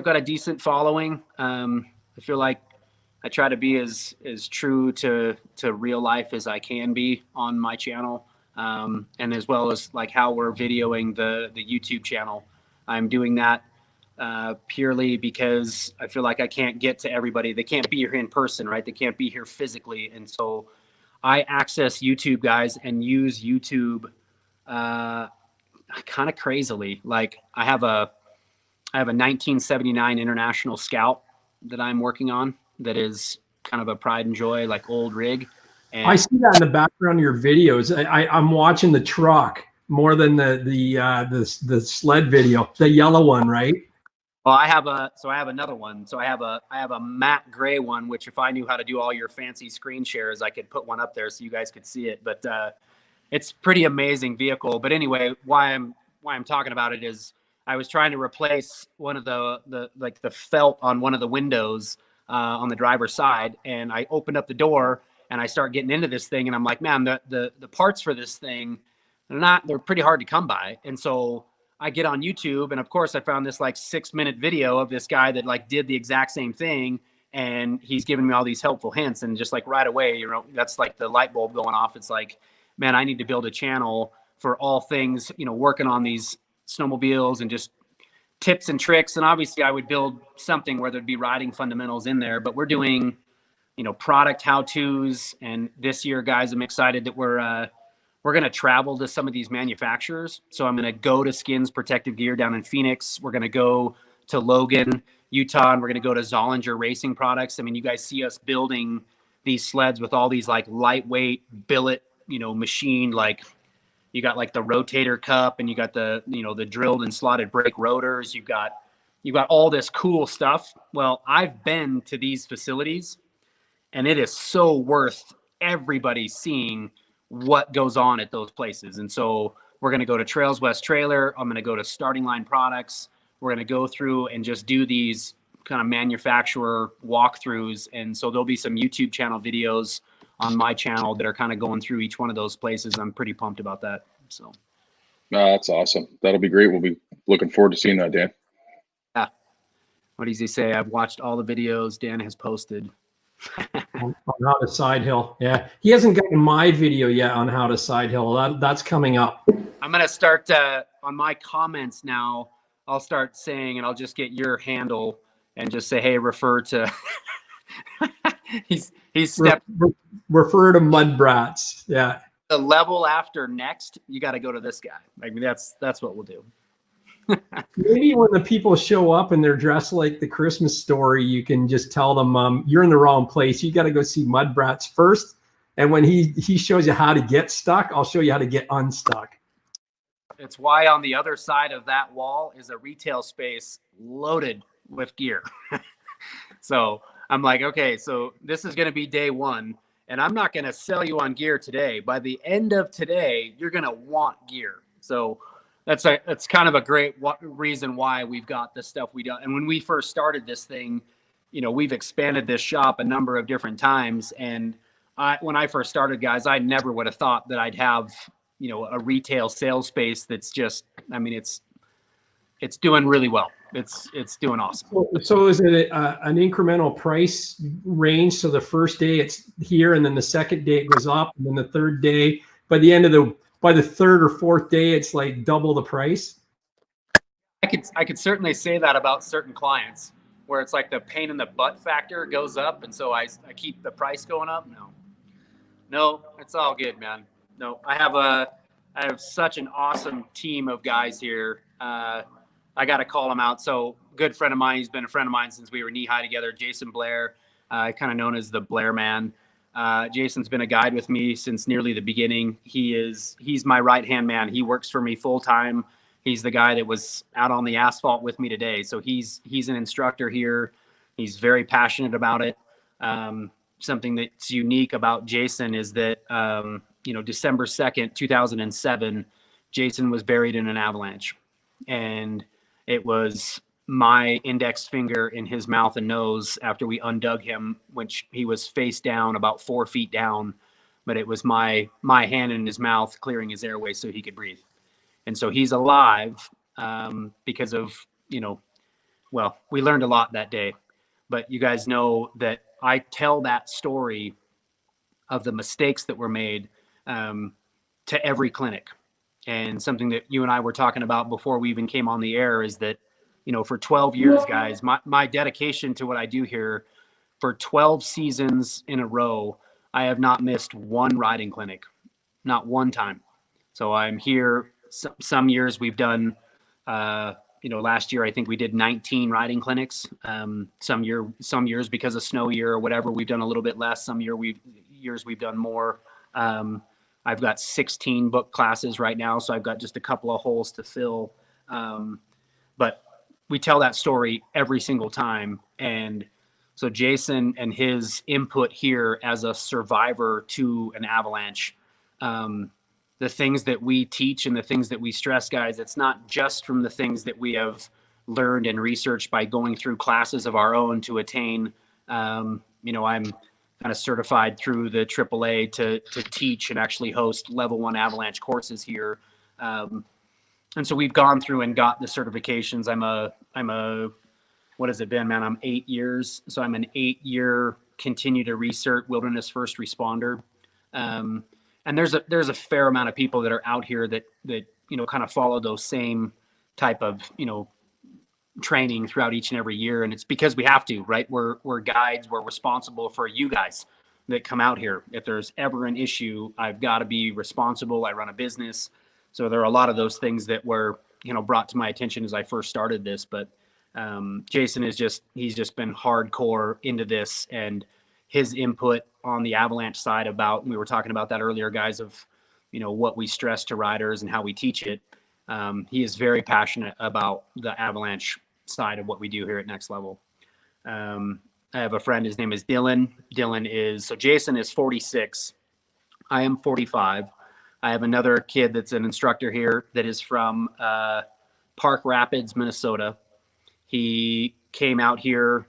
got a decent following. I feel like I try to be as true to real life as I can be on my channel. and as well as like how we're videoing the YouTube channel. I'm doing that purely because I feel like I can't get to everybody. They can't be here in person, right? They can't be here physically. And so I access YouTube, guys, and use YouTube kind of crazily. Like I have a 1979 International Scout that I'm working on that is kind of a pride and joy, like old rig. And
I see that in the background of your videos. I'm watching the truck more than the sled video, the yellow one, right?
well, I have another one. So I have a matte gray one, which if I knew how to do all your fancy screen shares, I could put one up there so you guys could see it. But it's pretty amazing vehicle. But anyway, why I'm talking about it is I was trying to replace one of the felt on one of the windows on the driver's side, and I opened up the door and I start getting into this thing, and I'm like, man, the parts for this thing, they're pretty hard to come by. And so I get on YouTube, and of course I found this like 6-minute video of this guy that like did the exact same thing, and he's giving me all these helpful hints, and just like right away, that's like the light bulb going off. It's like, man, I need to build a channel for all things, working on these snowmobiles and just tips and tricks. And obviously I would build something where there'd be riding fundamentals in there, but we're doing, product how-tos. And this year, guys, I'm excited that we're going to travel to some of these manufacturers. So I'm going to go to Skins Protective Gear down in Phoenix. We're going to go to Logan, Utah, and we're going to go to Zollinger Racing Products. I mean, you guys see us building these sleds with all these like lightweight billet, machine, like you got like the rotator cup, and you got the, the drilled and slotted brake rotors. You've got all this cool stuff. Well, I've been to these facilities, and it is so worth everybody seeing what goes on at those places. And so we're going to go to Trails West Trailer. I'm going to go to Starting Line Products. We're going to go through and just do these kind of manufacturer walkthroughs. And so there'll be some YouTube channel videos on my channel that are kind of going through each one of those places. I'm pretty pumped about that. So.
That's awesome. That'll be great. We'll be looking forward to seeing that, Dan.
Yeah. What does he say? I've watched all the videos Dan has posted.
on how to side hill. Yeah, he hasn't gotten my video yet on how to side hill. That's coming up.
I'm gonna start on my comments now. I'll start saying, and I'll just get your handle and just say, hey, refer to. he's stepped.
Refer to Mudbrats. Yeah.
The level after next, you got to go to this guy. I mean, that's what we'll do.
Maybe when the people show up and they're dressed like the Christmas Story, you can just tell them you're in the wrong place. You got to go see Mudbrats first. And when he shows you how to get stuck, I'll show you how to get unstuck.
It's why on the other side of that wall is a retail space loaded with gear. So I'm like, okay, so this is going to be day one, and I'm not going to sell you on gear today. By the end of today, you're going to want gear. So that's kind of a great reason why we've got the stuff we do. And when we first started this thing, we've expanded this shop a number of different times. And when I first started, guys, I never would have thought that I'd have, a retail sales space that's just, I mean, it's doing really well. It's doing awesome.
So is it an incremental price range? So the first day it's here, and then the second day it goes up, and then the third day, by the third or fourth day, it's like double the price.
I could certainly say that about certain clients, where it's like the pain in the butt factor goes up, and so I keep the price going up. No, it's all good, man. No, I have such an awesome team of guys here. I got to call him out. So good friend of mine. He's been a friend of mine since we were knee high together. Jason Blair, kind of known as the Blair Man. Jason's been a guide with me since nearly the beginning. He's my right-hand man. He works for me full time. He's the guy that was out on the asphalt with me today. So he's an instructor here. He's very passionate about it. Something that's unique about Jason is that, December 2nd, 2007, Jason was buried in an avalanche, and it was my index finger in his mouth and nose after we undug him, which he was face down about 4 feet down, but it was my hand in his mouth clearing his airway so he could breathe. And so he's alive because of, well, we learned a lot that day, but you guys know that I tell that story of the mistakes that were made to every clinic. And something that you and I were talking about before we even came on the air is that, you know, for 12 years, guys, my dedication to what I do here, for 12 seasons in a row, I have not missed one riding clinic, not one time. So I'm here. Some years we've done, you know, last year I think we did 19 riding clinics. Some years because of snow year or whatever, we've done a little bit less. Some years we've done more. I've got 16 book classes right now, so I've got just a couple of holes to fill. But we tell that story every single time. And so Jason and his input here as a survivor to an avalanche, the things that we teach and the things that we stress, guys, it's not just from the things that we have learned and researched by going through classes of our own to attain. You know, I'm kind of certified through the AAA to teach and actually host level 1 avalanche courses here. And so we've gone through and got the certifications. I'm a, what has it been, man? I'm 8 years. So I'm an 8-year continue to research wilderness first responder. And there's a fair amount of people that are out here that, you know, kind of follow those same type of, you know, training throughout each and every year. And it's because we have to, right? We're guides. We're responsible for you guys that come out here. If there's ever an issue, I've got to be responsible. I run a business. So there are a lot of those things that were, you know, brought to my attention as I first started this. But Jason he's just been hardcore into this, and his input on the avalanche side about, we were talking about that earlier, guys, of, you know, what we stress to riders and how we teach it. He is very passionate about the avalanche side of what we do here at Nxt Lvl. I have a friend, his name is Dylan. So Jason is 46. I am 45. I have another kid that's an instructor here that is from Park Rapids, Minnesota. He came out here.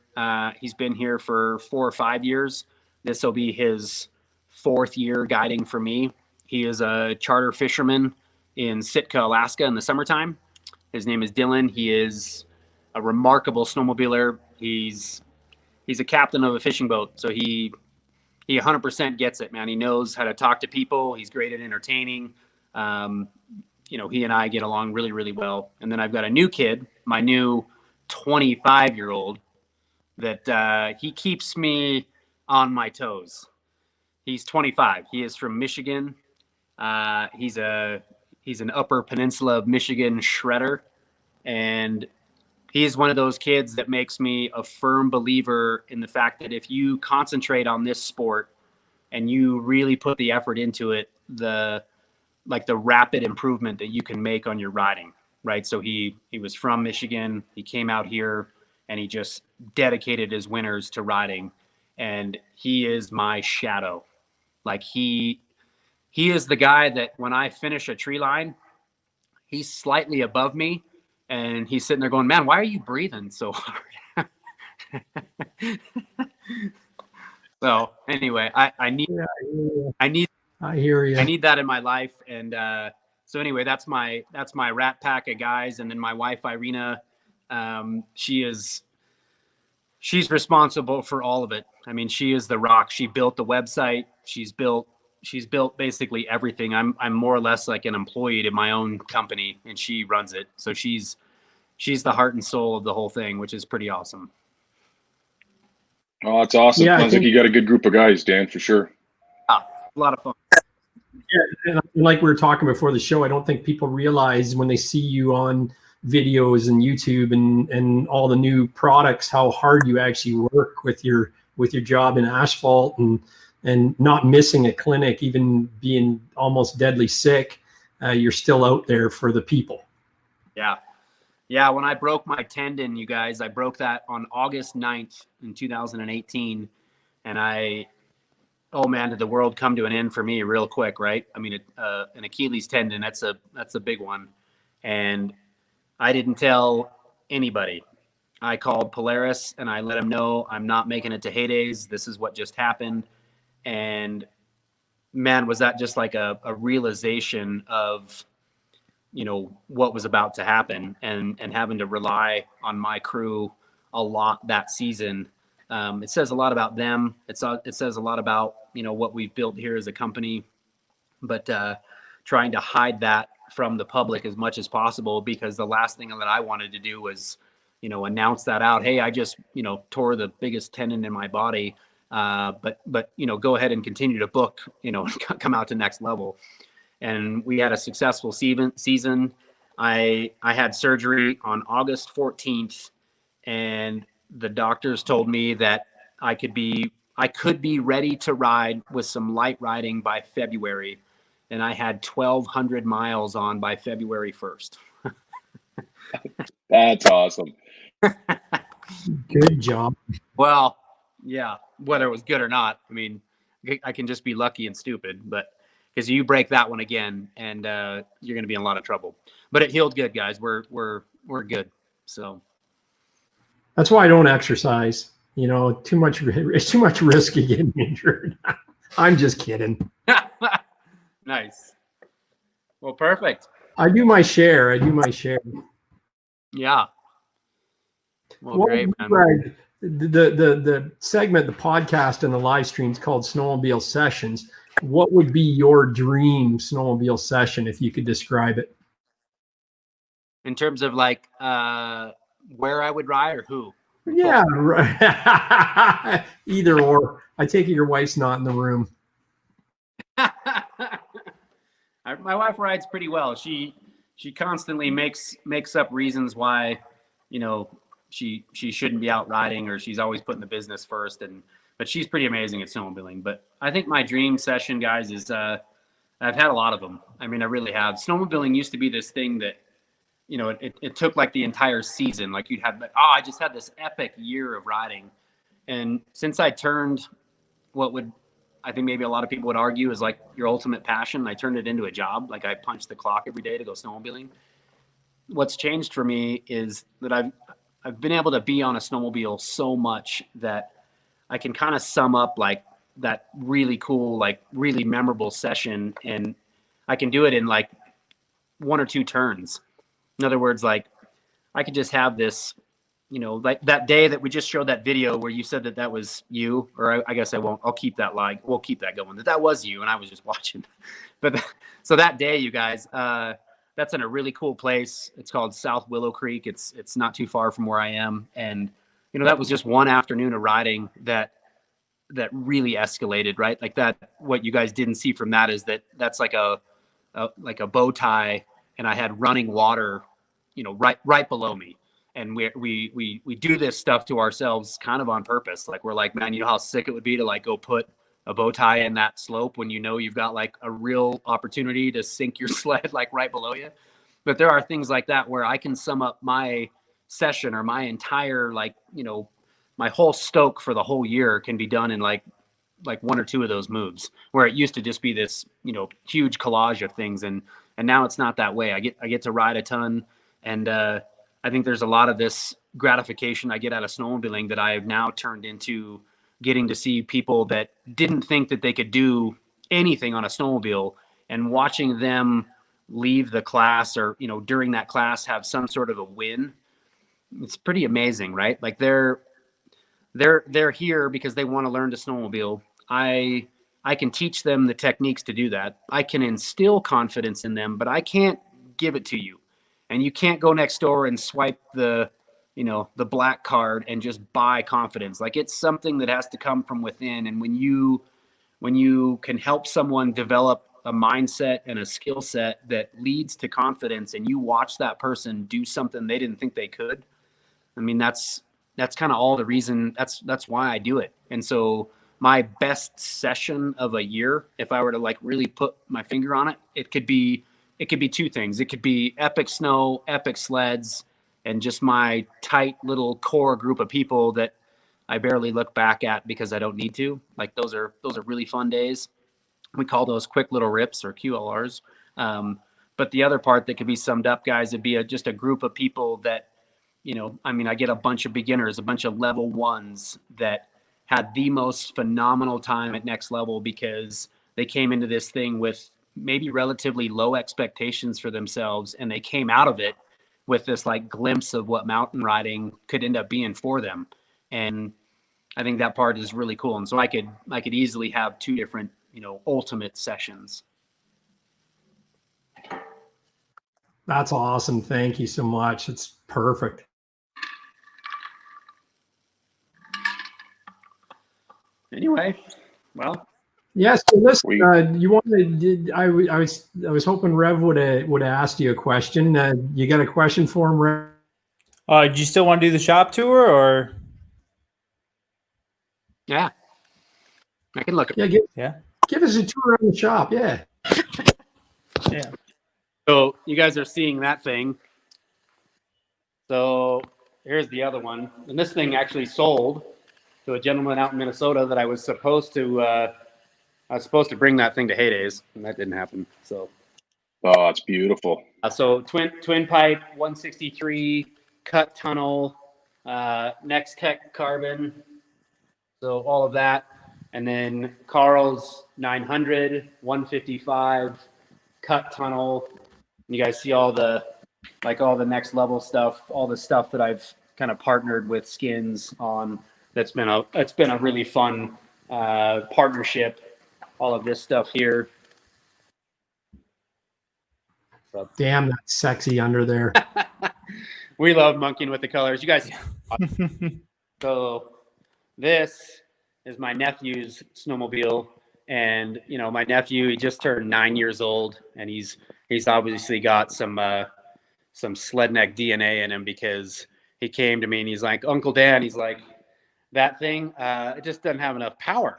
He's been here for 4 or 5 years. This will be his 4th year guiding for me. He is a charter fisherman in Sitka, Alaska in the summertime. His name is Dylan. He is a remarkable snowmobiler. He's a captain of a fishing boat. So he 100% gets it, man. He knows how to talk to people. He's great at entertaining. You know, he and I get along really, really well. And then I've got a new kid, my new 25-year-old, that he keeps me on my toes. He's 25. He is from Michigan. He's an Upper Peninsula of Michigan shredder. And he is one of those kids that makes me a firm believer in the fact that if you concentrate on this sport and you really put the effort into it, the rapid improvement that you can make on your riding, right? So he was from Michigan. He came out here and he just dedicated his winters to riding. And he is my shadow. Like he is the guy that when I finish a tree line, he's slightly above me. And he's sitting there going, man, why are you breathing so hard? So anyway, I need that in my life. And so anyway, that's my BratPak of guys. And then my wife, Irina, she's responsible for all of it. I mean, she is the rock. She built the website. She's built basically everything. I'm more or less like an employee to my own company, and she runs it. So she's the heart and soul of the whole thing, which is pretty awesome.
Oh, it's awesome.
Yeah,
Sounds like you got a good group of guys, Dan, for sure.
A lot of fun.
Yeah, and like we were talking before the show, I don't think people realize when they see you on videos and YouTube and all the new products, how hard you actually work with your job in asphalt and not missing a clinic, even being almost deadly sick. You're still out there for the people.
Yeah. When I broke my tendon, you guys, I broke that on August 9th in 2018. And oh man, did the world come to an end for me real quick, right? I mean, an Achilles tendon, that's a big one. And I didn't tell anybody. I called Polaris and I let them know I'm not making it to Heydays. This is what just happened. And man, was that just like a realization of, you know, what was about to happen and having to rely on my crew a lot that season. It says a lot about them. It says a lot about, you know, what we've built here as a company, but trying to hide that from the public as much as possible, because the last thing that I wanted to do was, you know, announce that out. Hey, I just, you know, tore the biggest tendon in my body. But, you know, go ahead and continue to book, you know, come out to Next Level. And we had a successful season. I had surgery on August 14th, and the doctors told me that I could be ready to ride with some light riding by February. And I had 1,200 miles on by February 1st.
That's awesome.
Good job.
Well, yeah, whether it was good or not, I mean, I can just be lucky and stupid, but because you break that one again, and you're going to be in a lot of trouble. But it healed good, guys. We're good. So
That's why I don't exercise. You know, it's too much risk of getting injured. I'm just kidding.
Nice. Well, perfect.
I do my share.
Yeah. Well,
What
great,
would
man.
you, the segment, the podcast, and the live streams called Snowmobile Sessions. What would be your dream snowmobile session if you could describe it?
In terms of like where I would ride or who?
Yeah, right. Either or. I take it your wife's not in the room.
My wife rides pretty well. She constantly makes up reasons why, you know, she shouldn't be out riding, or she's always putting the business first. But she's pretty amazing at snowmobiling. But I think my dream session, guys, is I've had a lot of them. I mean, I really have. Snowmobiling used to be this thing that, you know, it took like the entire season. Like you'd have, I just had this epic year of riding. And since I turned what would, I think maybe a lot of people would argue is like your ultimate passion, I turned it into a job. Like I punch the clock every day to go snowmobiling. What's changed for me is that I've been able to be on a snowmobile so much that I can kind of sum up like that really cool, like really memorable session. And I can do it in like 1 or 2 turns. In other words, like I could just have this, you know, like that day that we just showed that video where you said that was you, or I guess I won't, I'll keep that like, we'll keep that going. That was you. And I was just watching, but so that day, you guys, that's in a really cool place. It's called South Willow Creek. It's not too far from where I am. And, you know, that was just one afternoon of riding that really escalated, right? Like that, what you guys didn't see from that is that's like a bow tie, and I had running water, you know, right below me. And we do this stuff to ourselves kind of on purpose. Like we're like, man, you know how sick it would be to like go put a bow tie in that slope when you know you've got like a real opportunity to sink your sled like right below you. But there are things like that where I can sum up my session or my entire, like, you know, my whole stoke for the whole year can be done in like 1 or 2 of those moves, where it used to just be this, you know, huge collage of things. And now it's not that way. I get to ride a ton. And I think there's a lot of this gratification I get out of snowmobiling that I have now turned into getting to see people that didn't think that they could do anything on a snowmobile, and watching them leave the class, or, you know, during that class have some sort of a win. It's pretty amazing, right? Like they're here because they want to learn to snowmobile. I can teach them the techniques to do that. I can instill confidence in them, but I can't give it to you. And you can't go next door and swipe the black card and just buy confidence. Like it's something that has to come from within. And when you can help someone develop a mindset and a skill set that leads to confidence, and you watch that person do something they didn't think they could, I mean, that's kind of all the reason. That's why I do it. And so my best session of a year, if I were to like really put my finger on it, it could be 2 things. It could be epic snow, epic sleds, and just my tight little core group of people that I barely look back at because I don't need to. Like those are really fun days. We call those quick little rips, or QLRs. But the other part that could be summed up, guys, would be just a group of people that, you know, I mean, I get a bunch of beginners, a bunch of level 1s that had the most phenomenal time at Next Level because they came into this thing with maybe relatively low expectations for themselves, and they came out of it with this like glimpse of what mountain riding could end up being for them. And I think that part is really cool. And so I could easily have 2 different, you know, ultimate sessions.
That's awesome. Thank you so much. It's perfect.
Anyway, well,
yes. So listen, you wanted? I was hoping Rev would have asked you a question. You got a question for him, Rev?
Do you still want to do the shop tour, or?
Yeah, I can look.
Yeah, give us a tour around the shop. Yeah.
Yeah.
So you guys are seeing that thing. So here's the other one, and this thing actually sold to a gentleman out in Minnesota that I was supposed to bring that thing to Heydays, and that didn't happen. So.
Oh, it's beautiful.
So twin pipe 163 cut tunnel, Nxt carbon. So all of that. And then Carl's 900, 155 cut tunnel. You guys see all the next level stuff, all the stuff that I've kind of partnered with Skins on. It's been a really fun partnership. All of this stuff here. So.
Damn, that's sexy under there.
We love monkeying with the colors. You guys. So this is my nephew's snowmobile, and my nephew, he just turned 9 years old, and he's obviously got some Sledneck DNA in him, because he came to me and he's like, Uncle Dan, he's like, that thing, it just doesn't have enough power,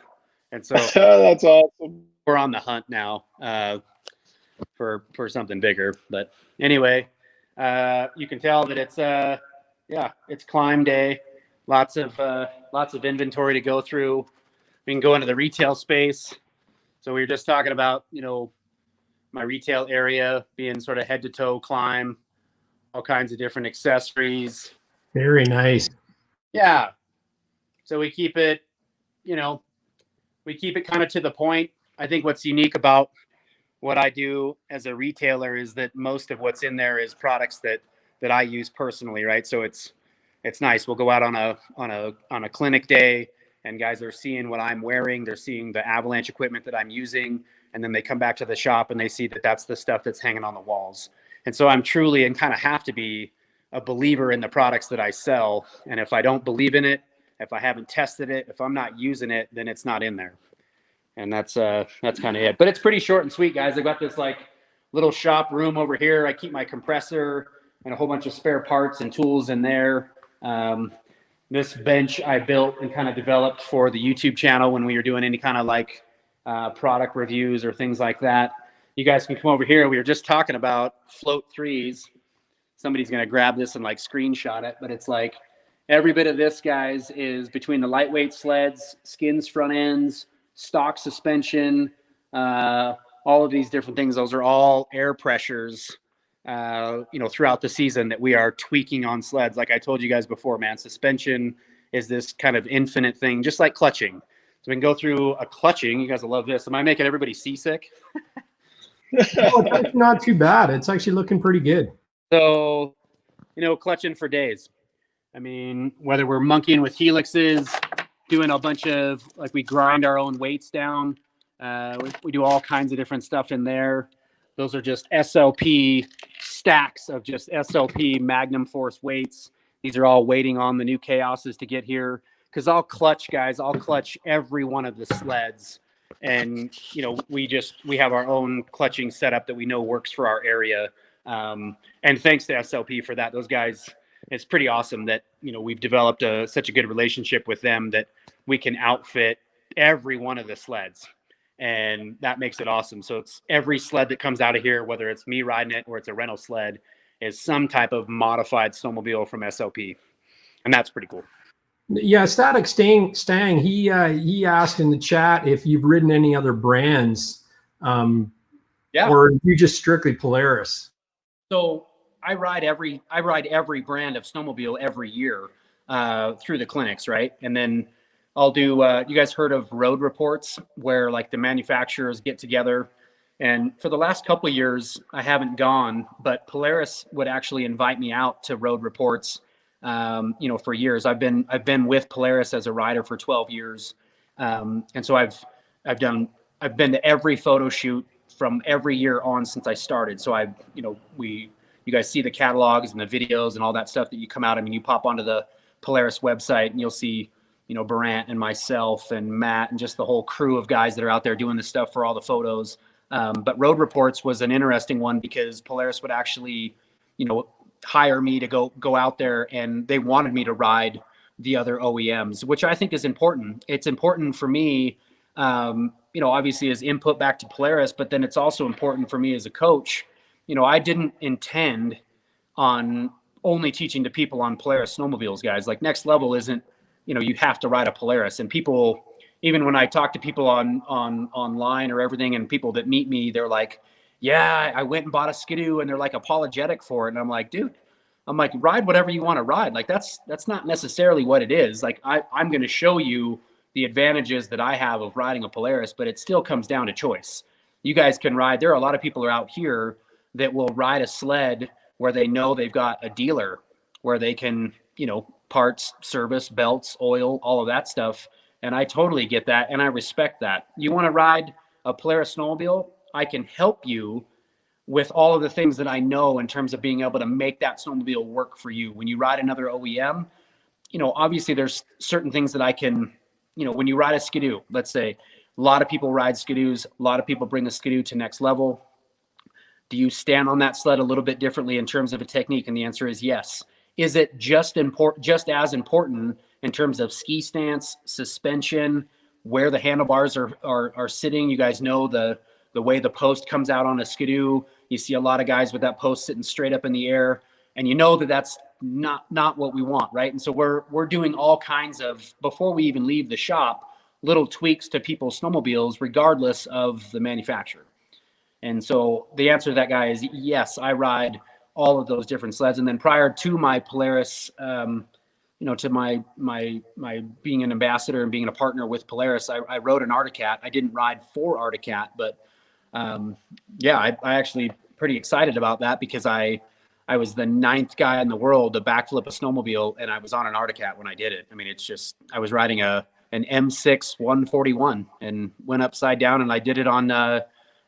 and so
that's awesome.
We're on the hunt now for something bigger. But anyway, you can tell that it's climb day. Lots of inventory to go through. We can go into the retail space. So we were just talking about, my retail area being sort of head to toe climb, all kinds of different accessories.
Very nice.
Yeah. So we keep it, kind of to the point. I think what's unique about what I do as a retailer is that most of what's in there is products that I use personally, right? So it's nice. We'll go out on a clinic day, and guys are seeing what I'm wearing. They're seeing the Avalanche equipment that I'm using, and then they come back to the shop and they see that that's the stuff that's hanging on the walls. And so I'm truly, and kind of have to be, a believer in the products that I sell. And if I don't believe in it, if I haven't tested it, if I'm not using it, then it's not in there. And that's kind of it. But it's pretty short and sweet, guys. I've got this little shop room over here. I keep my compressor and a whole bunch of spare parts and tools in there. This bench I built and kind of developed for the YouTube channel when we were doing any kind of product reviews or things like that. You guys can come over here. We were just talking about float threes. Somebody's going to grab this and screenshot it, but it's every bit of this, guys, is between the lightweight sleds, Skins front ends, stock suspension, all of these different things. Those are all air pressures, throughout the season that we are tweaking on sleds. Like I told you guys before, man, suspension is this kind of infinite thing, just like clutching. So we can go through a clutching. You guys will love this. Am I making everybody seasick?
It's actually not too bad. It's actually looking pretty good.
So, clutching for days. I mean, whether we're monkeying with helixes, doing a bunch of, we grind our own weights down. We do all kinds of different stuff in there. Those are just SLP stacks of just SLP Magnum Force weights. These are all waiting on the new Chaoses to get here. Because I'll clutch, guys. I'll clutch every one of the sleds. And, we have our own clutching setup that we know works for our area. And thanks to SLP for that. Those guys, it's pretty awesome that, we've developed such a good relationship with them that we can outfit every one of the sleds. And that makes it awesome. So it's every sled that comes out of here, whether it's me riding it or it's a rental sled, is some type of modified snowmobile from SLP. And that's pretty cool.
Yeah, Static Stang, he asked in the chat if you've ridden any other brands, or you just strictly Polaris.
So I ride every brand of snowmobile every year through the clinics, right? And then I'll do. You guys heard of road reports, where the manufacturers get together? And for the last couple of years, I haven't gone, but Polaris would actually invite me out to road reports. For years, I've been with Polaris as a rider for 12 years, and so I've been to every photo shoot from every year on since I started. So we you guys see the catalogs and the videos and all that stuff that you come out. I mean, you pop onto the Polaris website and you'll see, you know, Brant and myself and Matt and just the whole crew of guys that are out there doing this stuff for all the photos. But Road Reports was an interesting one because Polaris would actually, you know, hire me to go out there, and they wanted me to ride the other OEMs, which I think is important. It's important for me, you know, obviously as input back to Polaris, but then it's also important for me as a coach. You know, I didn't intend on only teaching to people on Polaris snowmobiles, guys. Like Nxt Lvl isn't, you know, you have to ride a Polaris. And people, even when I talk to people on online or everything, and people that meet me, they're like, yeah, I went and bought a Skidoo, and they're like apologetic for it. And I'm like, dude, I'm like, ride whatever you want to ride. Like that's not necessarily what it is. Like I'm going to show you the advantages that I have of riding a Polaris, but it still comes down to choice. You guys can ride. There are a lot of people are out here that will ride a sled where they know they've got a dealer where they can, you know, parts, service, belts, oil, all of that stuff. And I totally get that. And I respect that. You want to ride a Polaris snowmobile? I can help you with all of the things that I know in terms of being able to make that snowmobile work for you. When you ride another OEM, you know, obviously there's certain things that I can, you know, when you ride a Skidoo, let's say a lot of people ride Skidoos, a lot of people bring the Skidoo to Nxt Lvl. Do you stand on that sled a little bit differently in terms of a technique? And the answer is yes. Is it just as important in terms of ski stance, suspension, where the handlebars are sitting? You guys know the way the post comes out on a Skidoo. You see a lot of guys with that post sitting straight up in the air, and you know that that's not what we want, right? And so we're doing all kinds of, before we even leave the shop, little tweaks to people's snowmobiles regardless of the manufacturer. And so the answer to that guy is yes, I ride all of those different sleds. And then prior to my Polaris, you know, to my being an ambassador and being a partner with Polaris, I rode an Arctic Cat. I didn't ride for Arctic Cat, but yeah, I actually pretty excited about that because I was the 9th guy in the world to backflip a snowmobile, and I was on an Arctic Cat when I did it. I mean, it's just, I was riding an M6 141 and went upside down, and I did it on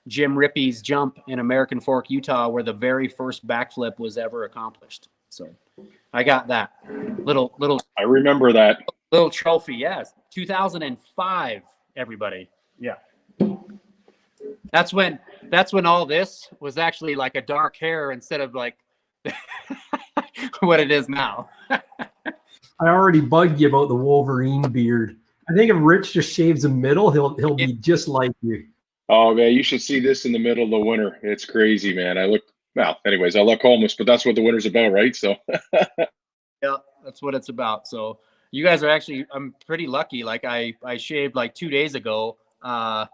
Jim Rippey's jump in American Fork, Utah, where the very first backflip was ever accomplished. So I got that little.
I remember that
little trophy. Yes. 2005, everybody. Yeah. That's when all this was actually like a dark hair instead of like what it is now.
I already bugged you about the Wolverine beard. I think if Rich just shaves the middle, he'll be just like you.
Oh man, you should see this in the middle of the winter. It's crazy, man. I look homeless, but that's what the winter's about, right? So
yeah, that's what it's about. So you guys are actually, I'm pretty lucky. Like I shaved like 2 days ago. I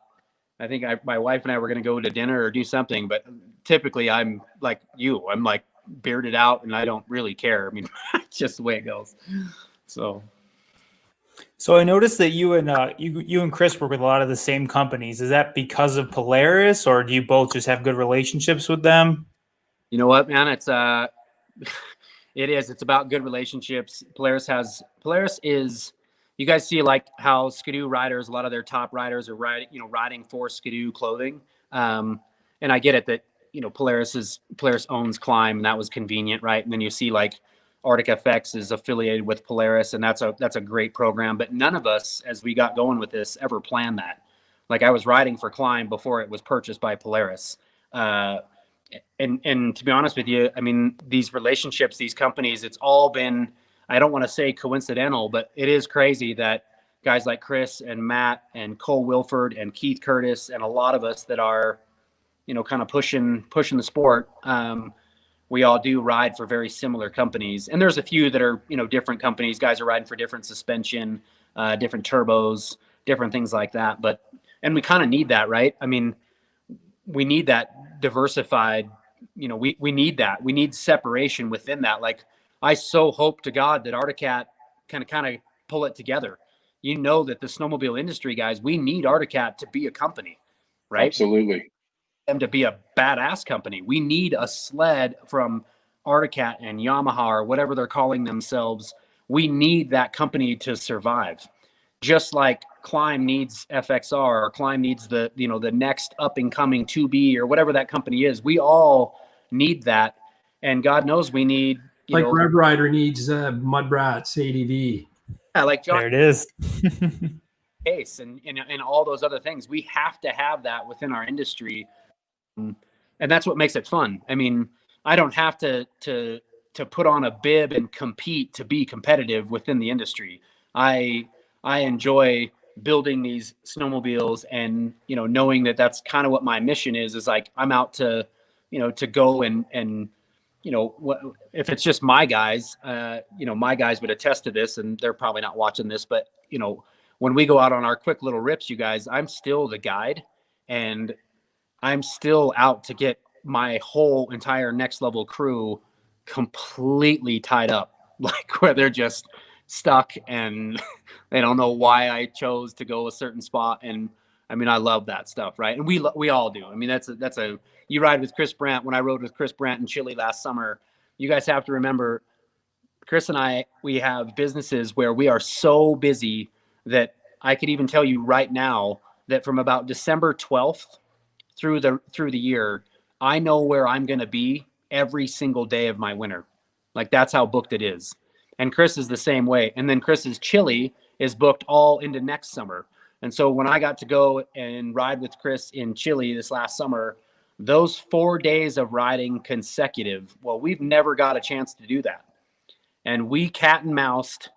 think my wife and I were going to go to dinner or do something, but typically I'm like you, I'm like bearded out and I don't really care. I mean, it's just the way it goes.
So I noticed that you and Chris work with a lot of the same companies. Is that because of Polaris, or do you both just have good relationships with them?
You know what, man? It's it's about good relationships. Polaris is, you guys see like how Skidoo riders, a lot of their top riders are riding for Skidoo clothing. And I get it that, you know, Polaris owns KLIM, and that was convenient, right? And then you see like Arctic FX is affiliated with Polaris, and that's a great program. But none of us, as we got going with this, ever planned that. Like I was riding for KLIM before it was purchased by Polaris. And to be honest with you, I mean, these relationships, these companies, it's all been, I don't want to say coincidental, but it is crazy that guys like Chris and Matt and Cole Wilford and Keith Curtis and a lot of us that are, you know, kind of pushing the sport. We all do ride for very similar companies. And there's a few that are, you know, different companies. Guys are riding for different suspension, different turbos, different things like that. And we kind of need that, right? I mean, we need that diversified, you know, we need that. We need separation within that. Like, I so hope to God that Arctic Cat can kind of pull it together. You know that the snowmobile industry, guys, we need Arctic Cat to be a company, right?
Absolutely.
Them to be a badass company. We need a Sled from Arctic Cat and Yamaha or whatever they're calling themselves. We need that company to survive. Just like KLIM needs FXR, or KLIM needs the next up and coming 2B or whatever that company is. We all need that. And God knows we need,
like Rev Rider needs Mudbrats ADV.
Yeah, like John.
There it is.
Case and all those other things. We have to have that within our industry. And that's what makes it fun. I mean, I don't have to put on a bib and compete to be competitive within the industry. I enjoy building these snowmobiles and, knowing that that's kind of what my mission is like, I'm out to, to go and if it's just my guys, my guys would attest to this, and they're probably not watching this, but when we go out on our quick little rips, you guys, I'm still the guide, and I'm still out to get my whole entire Nxt Lvl crew completely tied up, like where they're just stuck and they don't know why I chose to go a certain spot. And I mean, I love that stuff, right? And we all do. I mean, you ride with Chris Brandt. When I rode with Chris Brandt in Chile last summer, you guys have to remember, Chris and we have businesses where we are so busy that I could even tell you right now that from about December 12th through the year, I know where I'm going to be every single day of my winter. Like, that's how booked it is. And Chris is the same way. And then Chris's Chile is booked all into next summer. And so when I got to go and ride with Chris in Chile this last summer, those 4 days of riding consecutive, well, we've never got a chance to do that. And we cat and moused,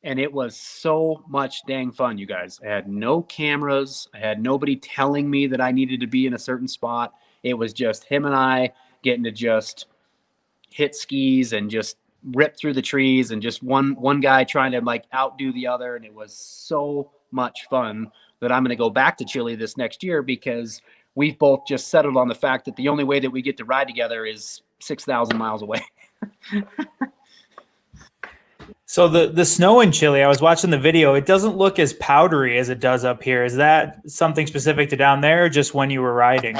and it was so much dang fun, you guys. I had no cameras. I had nobody telling me that I needed to be in a certain spot. It was just him and I getting to just hit skis and just rip through the trees, and just one guy trying to like outdo the other. And it was so much fun that I'm going to go back to Chile this next year, because we've both just settled on the fact that the only way that we get to ride together is 6,000 miles away.
So the snow in Chile, I was watching the video. It doesn't look as powdery as it does up here. Is that something specific to down there, or just when you were riding?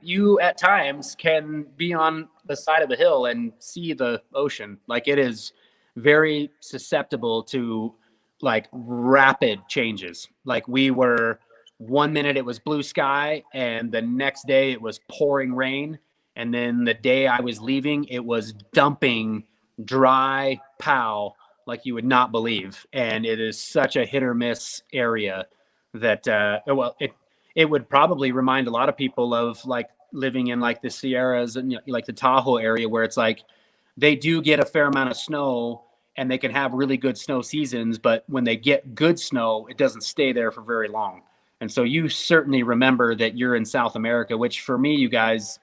You at times can be on the side of the hill and see the ocean. Like, it is very susceptible to like rapid changes. Like, we were 1 minute it was blue sky, and the next day it was pouring rain. And then the day I was leaving, it was dumping dry pow like you would not believe. And it is such a hit or miss area that it would probably remind a lot of people of like living in like the Sierras and like the Tahoe area, where it's like they do get a fair amount of snow and they can have really good snow seasons, but when they get good snow, it doesn't stay there for very long. And so you certainly remember that you're in South America, which for me, you guys,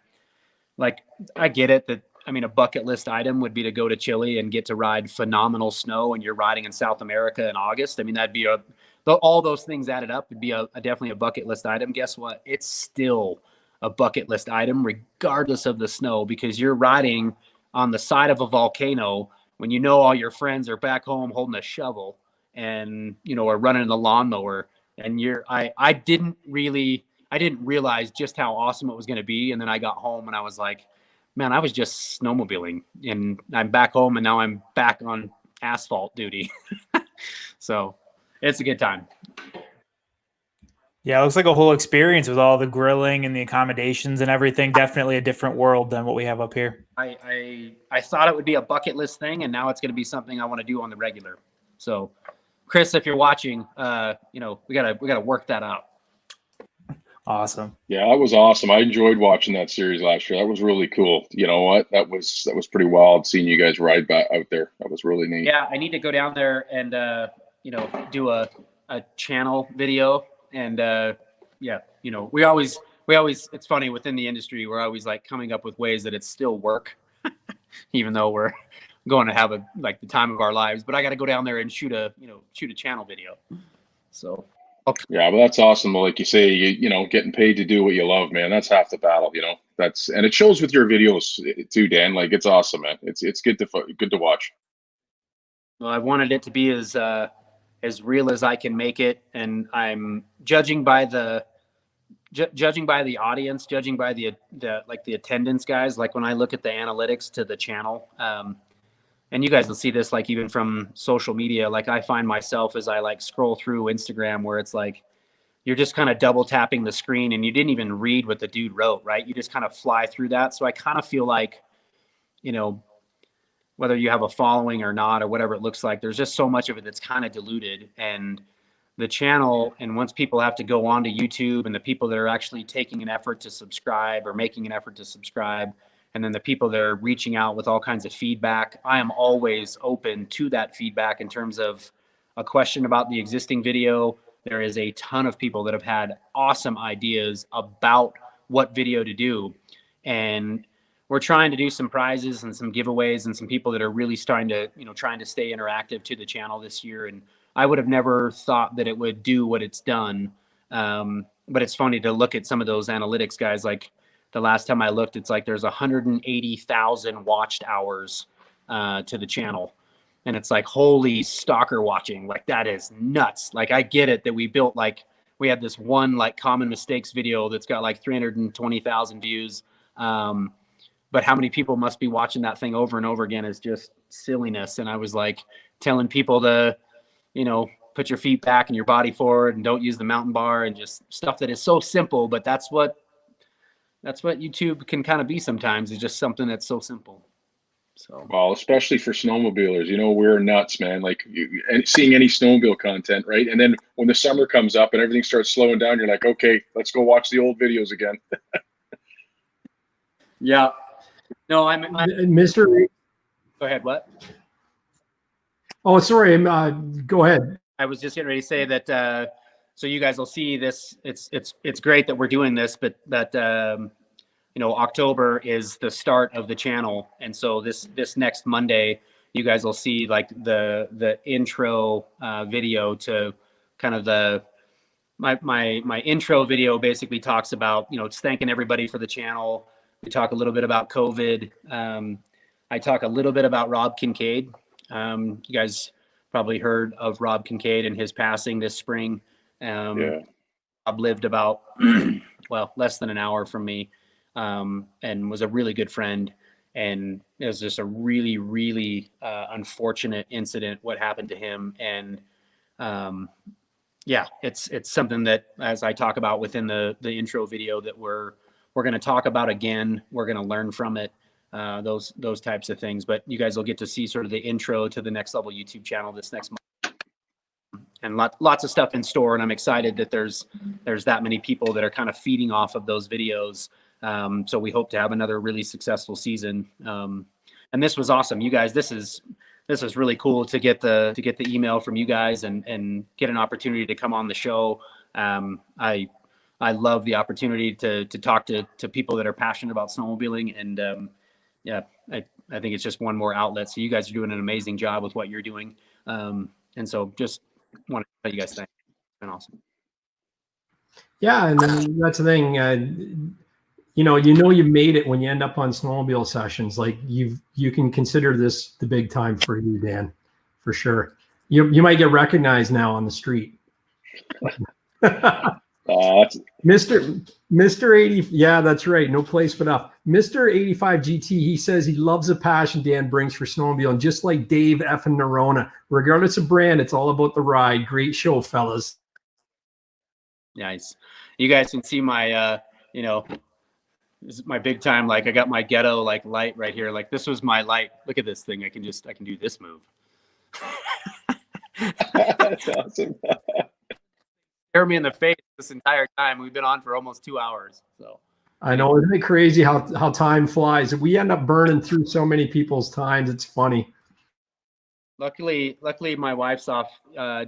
like, I get it that, I mean, a bucket list item would be to go to Chile and get to ride phenomenal snow, and you're riding in South America in August. I mean, that'd be all those things added up would be definitely a bucket list item. Guess what? It's still a bucket list item regardless of the snow, because you're riding on the side of a volcano when you know all your friends are back home holding a shovel and, are running the lawnmower. And I didn't realize just how awesome it was going to be. And then I got home and I was like, man, I was just snowmobiling, and I'm back home, and now I'm back on asphalt duty. So it's a good time.
Yeah, it looks like a whole experience with all the grilling and the accommodations and everything. Definitely a different world than what we have up here.
I thought it would be a bucket list thing, and now it's going to be something I want to do on the regular. So, Chris, if you're watching, we gotta work that out.
Awesome.
Yeah, that was awesome. I enjoyed watching that series last year. That was really cool. You know what? That was pretty wild seeing you guys ride back out there. That was really neat.
Yeah, I need to go down there and do a channel video. And we always it's funny within the industry, we're always like coming up with ways that it's still work, even though we're going to have the time of our lives. But I got to go down there and shoot a channel video. So. Okay.
Yeah, but that's awesome. Like you say, getting paid to do what you love, man. That's half the battle. And it shows with your videos too, Dan. Like, it's awesome, man. It's good to watch.
Well, I wanted it to be as real as I can make it, and I'm judging by the audience, judging by the attendance, guys. Like, when I look at the analytics to the channel, and you guys will see this, like, even from social media, like, I find myself as I scroll through Instagram, where it's like you're just kind of double tapping the screen and you didn't even read what the dude wrote, right? You just kind of fly through that. So I kind of feel like you know, whether you have a following or not, or whatever it looks like, there's just so much of it that's kind of diluted. And the channel, and once people have to go on to YouTube, and the people that are actually taking an effort to subscribe or making an effort to subscribe, and then the people that are reaching out with all kinds of feedback, I am always open to that feedback. In terms of a question about the existing video, there is a ton of people that have had awesome ideas about what video to do. And we're trying to do some prizes and some giveaways, and some people that are really starting to, you know, trying to stay interactive to the channel this year. And I would have never thought that it would do what it's done. But it's funny to look at some of those analytics, guys. Like the last time I looked, it's like there's 180,000 watched hours to the channel. And it's like, holy stalker watching. Like, that is nuts. Like, I get it that we built, like, we had this one like common mistakes video that's got like 320,000 views. But how many people must be watching that thing over and over again is just silliness. And I was like telling people to, you know, put your feet back and your body forward, and don't use the mountain bar, and just stuff that is so simple. But that's what YouTube can kind of be sometimes, is just something that's so simple. So,
well, especially for snowmobilers, you know, we're nuts, man. Like and seeing any snowmobile content, right? And then when the summer comes up and everything starts slowing down, you're like, okay, let's go watch the old videos again.
yeah. No, I'm
Mr.
Go ahead. What?
Oh, sorry. Go ahead.
I was just getting ready to say that. So you guys will see this. It's great that we're doing this, but you know, October is the start of the channel, and so this next Monday, you guys will see like the intro video to kind of my intro video. Basically talks about, you know, it's thanking everybody for the channel. We talk a little bit about COVID. I talk a little bit about Rob Kincaid. You guys probably heard of Rob Kincaid and his passing this spring.
Yeah.
Rob lived about, well, less than an hour from me, and was a really good friend. And it was just a really, really unfortunate incident, what happened to him. And yeah, it's something that, as I talk about within the intro video, that we're going to talk about again. We're going to learn from it, those types of things. But you guys will get to see sort of the intro to the Nxt Lvl YouTube channel this next month, and lots of stuff in store. And I'm excited that there's that many people that are kind of feeding off of those videos. So we hope to have another really successful season. And this was awesome, you guys. This is really cool to get the email from you guys and get an opportunity to come on the show. I love the opportunity to talk to people that are passionate about snowmobiling. And yeah, I think it's just one more outlet. So you guys are doing an amazing job with what you're doing. And so just want to tell you guys thanks. It's been awesome.
Yeah, and then that's the thing. You know you made it when you end up on Snowmobile Sessions. Like you can consider this the big time for you, Dan, for sure. You might get recognized now on the street. Mr. 80, yeah, that's right. No place but up. Mr. 85 GT, he says he loves the passion Dan brings for snowmobile, and just like Dave F. and Nerona, regardless of brand, it's all about the ride. Great show, fellas.
Nice. You guys can see my, you know, this is my big time. Like, I got my ghetto like light right here. Like, this was my light. Look at this thing. I can do this move.
That's awesome.
Stare me in the face this entire time. We've been on for almost 2 hours. So
I know, isn't it crazy how time flies? We end up burning through so many people's times. It's funny.
luckily my wife's off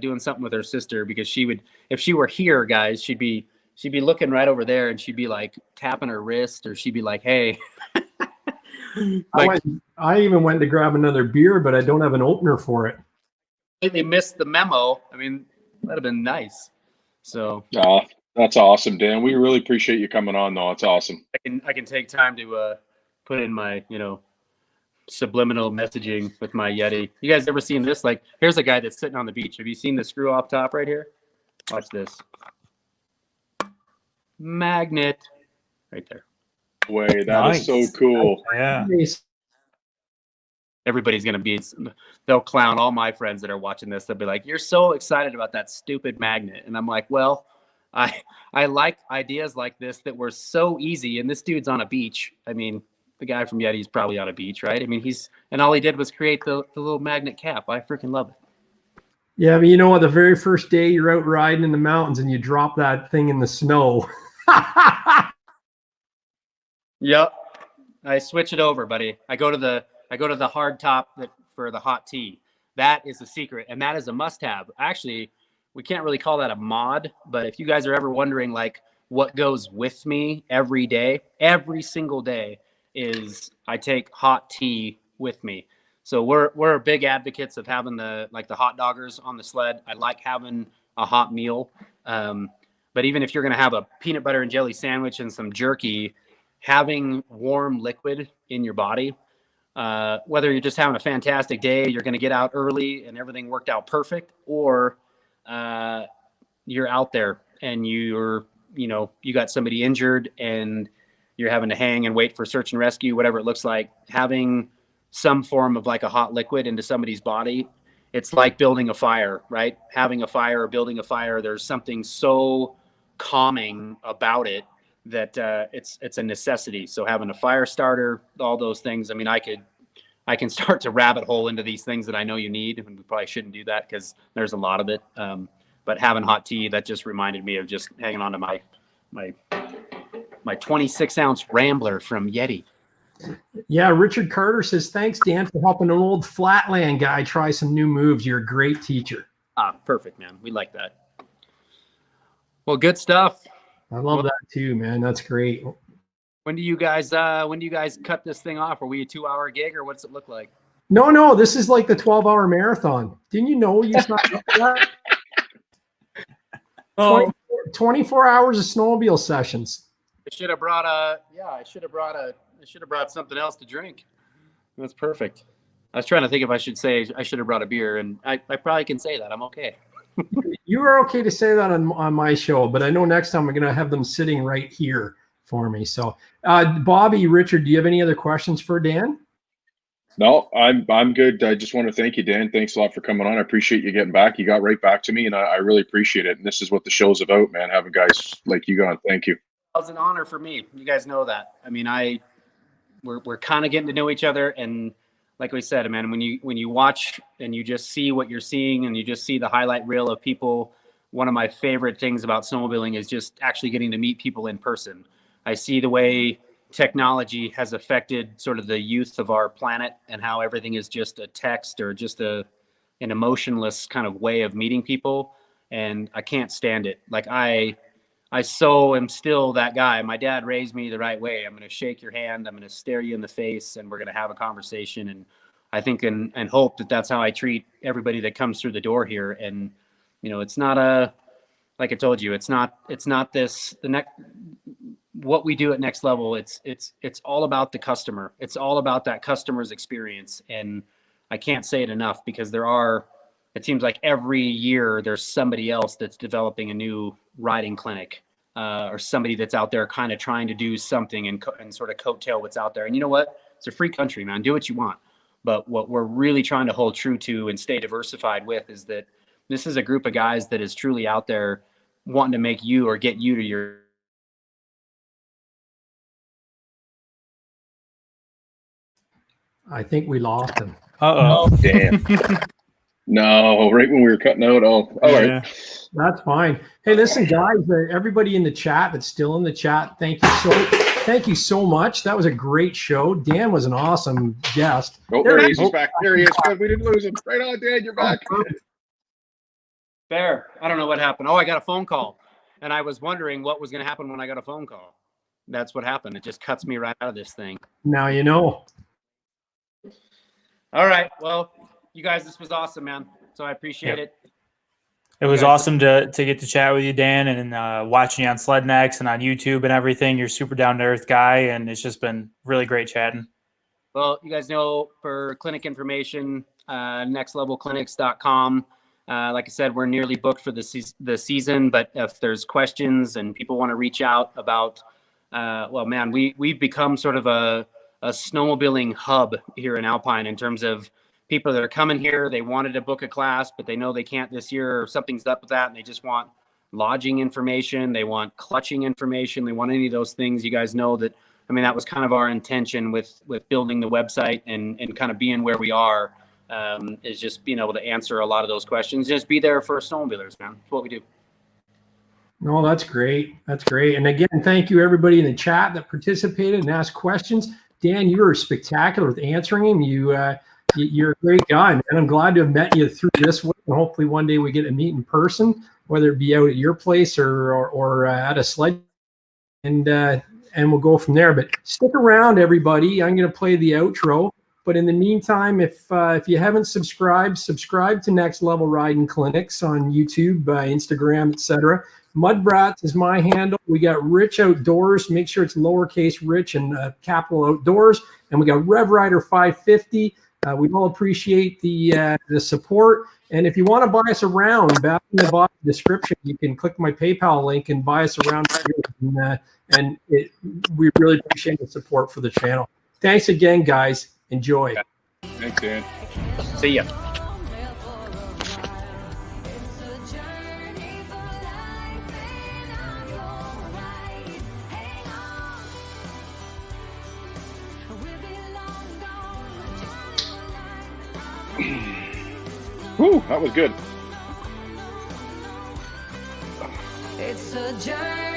doing something with her sister, because she would, if she were here, guys, she'd be looking right over there, and she'd be like tapping her wrist, or she'd be like, hey. Like,
I even went to grab another beer, but I don't have an opener for it.
they missed the memo. I mean, that'd have been nice. So
that's awesome, Dan. We really appreciate you coming on, though. It's awesome.
I can take time to put in my, you know, subliminal messaging with my Yeti. You guys ever seen this? Like, here's a guy that's sitting on the beach. Have you seen the screw off top right here? Watch this. Magnet right there.
Way, that is so cool.
Yeah.
Everybody's gonna be, they'll clown all my friends that are watching this. They'll be like, you're so excited about that stupid magnet. And I'm like, well, I like ideas like this that were so easy. And this dude's on a beach. I mean, the guy from Yeti's probably on a beach, right? I mean, and all he did was create the little magnet cap. I freaking love it.
Yeah, but you know what? The very first day you're out riding in the mountains and you drop that thing in the snow.
Yep. I switch it over, buddy. I go to the hard top for the hot tea. That is a secret, and that is a must-have. Actually, we can't really call that a mod, but if you guys are ever wondering like what goes with me every day, every single day, is I take hot tea with me. So we're big advocates of having the hot doggers on the sled. I like having a hot meal. But even if you're going to have a peanut butter and jelly sandwich and some jerky, having warm liquid in your body, whether you're just having a fantastic day, you're going to get out early and everything worked out perfect, or you're out there and you got somebody injured and you're having to hang and wait for search and rescue, whatever it looks like, having some form of like a hot liquid into somebody's body, it's like building a fire, right? Having a fire or building a fire, there's something so calming about it that it's a necessity. So having a fire starter, all those things. I mean, I can start to rabbit hole into these things that I know you need, and we probably shouldn't do that because there's a lot of it. But having hot tea, that just reminded me of just hanging on to my 26-ounce Rambler from Yeti.
Yeah, Richard Carter says, thanks, Dan, for helping an old flatland guy try some new moves. You're a great teacher.
Perfect, man. We like that. Well, good stuff.
I love that too, man. That's great.
When do you guys cut this thing off? Are we a 2-hour gig, or what's it look like?
No, this is like the 12-hour marathon. Didn't you know you signed up for that? 24 hours of snowmobile sessions.
I should have brought something else to drink. That's perfect. I was trying to think if I should say I should have brought a beer, and I probably can say that. I'm okay.
You are okay to say that on my show, but I know next time I'm going to have them sitting right here for me. So, Bobby, Richard, do you have any other questions for Dan?
No, I'm good. I just want to thank you, Dan. Thanks a lot for coming on. I appreciate you getting back. You got right back to me, and I really appreciate it. And this is what the show's about, man. Having guys like you on. Thank you. It
was an honor for me. You guys know that. I mean, we're kind of getting to know each other, and like we said, man, when you watch and you just see what you're seeing and you just see the highlight reel of people, one of my favorite things about snowmobiling is just actually getting to meet people in person. I see the way technology has affected sort of the youth of our planet and how everything is just a text or just an emotionless kind of way of meeting people. And I can't stand it. Like I so am still that guy. My dad raised me the right way. I'm going to shake your hand. I'm going to stare you in the face, and we're going to have a conversation. And I think and hope that that's how I treat everybody that comes through the door here. And, it's not like I told you, it's not what we do at Nxt Lvl. It's all about the customer. It's all about that customer's experience. And I can't say it enough because it seems like every year there's somebody else that's developing a new riding clinic or somebody that's out there kind of trying to do something and sort of coattail what's out there. And you know what? It's a free country, man. Do what you want. But what we're really trying to hold true to and stay diversified with is that this is a group of guys that is truly out there wanting to make you or get you to your.
I think we lost him.
Uh-oh.
Oh, damn. No, right when we were cutting out. Oh, all right.
That's fine. Hey, listen, guys, everybody in the chat that's still in the chat, thank you so much. That was a great show. Dan was an awesome guest.
Oh, there he is. He's back. There he is. We didn't lose him. Right on, Dan. You're back.
Bear, I don't know what happened. Oh, I got a phone call, and I was wondering what was going to happen when I got a phone call. That's what happened. It just cuts me right out of this thing.
Now you know.
All right. Well, you guys, this was awesome, man. So I appreciate it.
It was awesome to get to chat with you, Dan, and watching you on Sledneck and on YouTube and everything. You're a super down-to-earth guy, and it's just been really great chatting.
Well, you guys know, for clinic information, nxtlvlclinics.com. Like I said, we're nearly booked for the season, but if there's questions and people want to reach out about, well, man, we've become sort of a snowmobiling hub here in Alpine in terms of people that are coming here. They wanted to book a class, but they know they can't this year, or something's up with that, and they just want lodging information. They want clutching information. They want any of those things. You guys know that I mean, that was kind of our intention with building the website and kind of being where we are, is just being able to answer a lot of those questions. Just be there for snowmobilers, man. That's what we do.
No, that's great. That's great. And again, thank you everybody in the chat that participated and asked questions. Dan, you were spectacular with answering them. You're a great guy, man. I'm glad to have met you through this way. And hopefully one day we get to meet in person, whether it be out at your place or at a sled. And we'll go from there. But stick around, everybody. I'm going to play the outro. But in the meantime, if you haven't subscribed, subscribe to Nxt Lvl Riding Clinics on YouTube, Instagram, etc. Mudbrats is my handle. We got Rich Outdoors. Make sure it's lowercase Rich and capital Outdoors. And we got Revrider550. We all appreciate the support. And if you want to buy us around, back in the bottom description, you can click my PayPal link and buy us around. We really appreciate the support for the channel. Thanks again, guys. Enjoy.
Thanks, Dan.
See ya.
Woo, that was good.
It's a journey.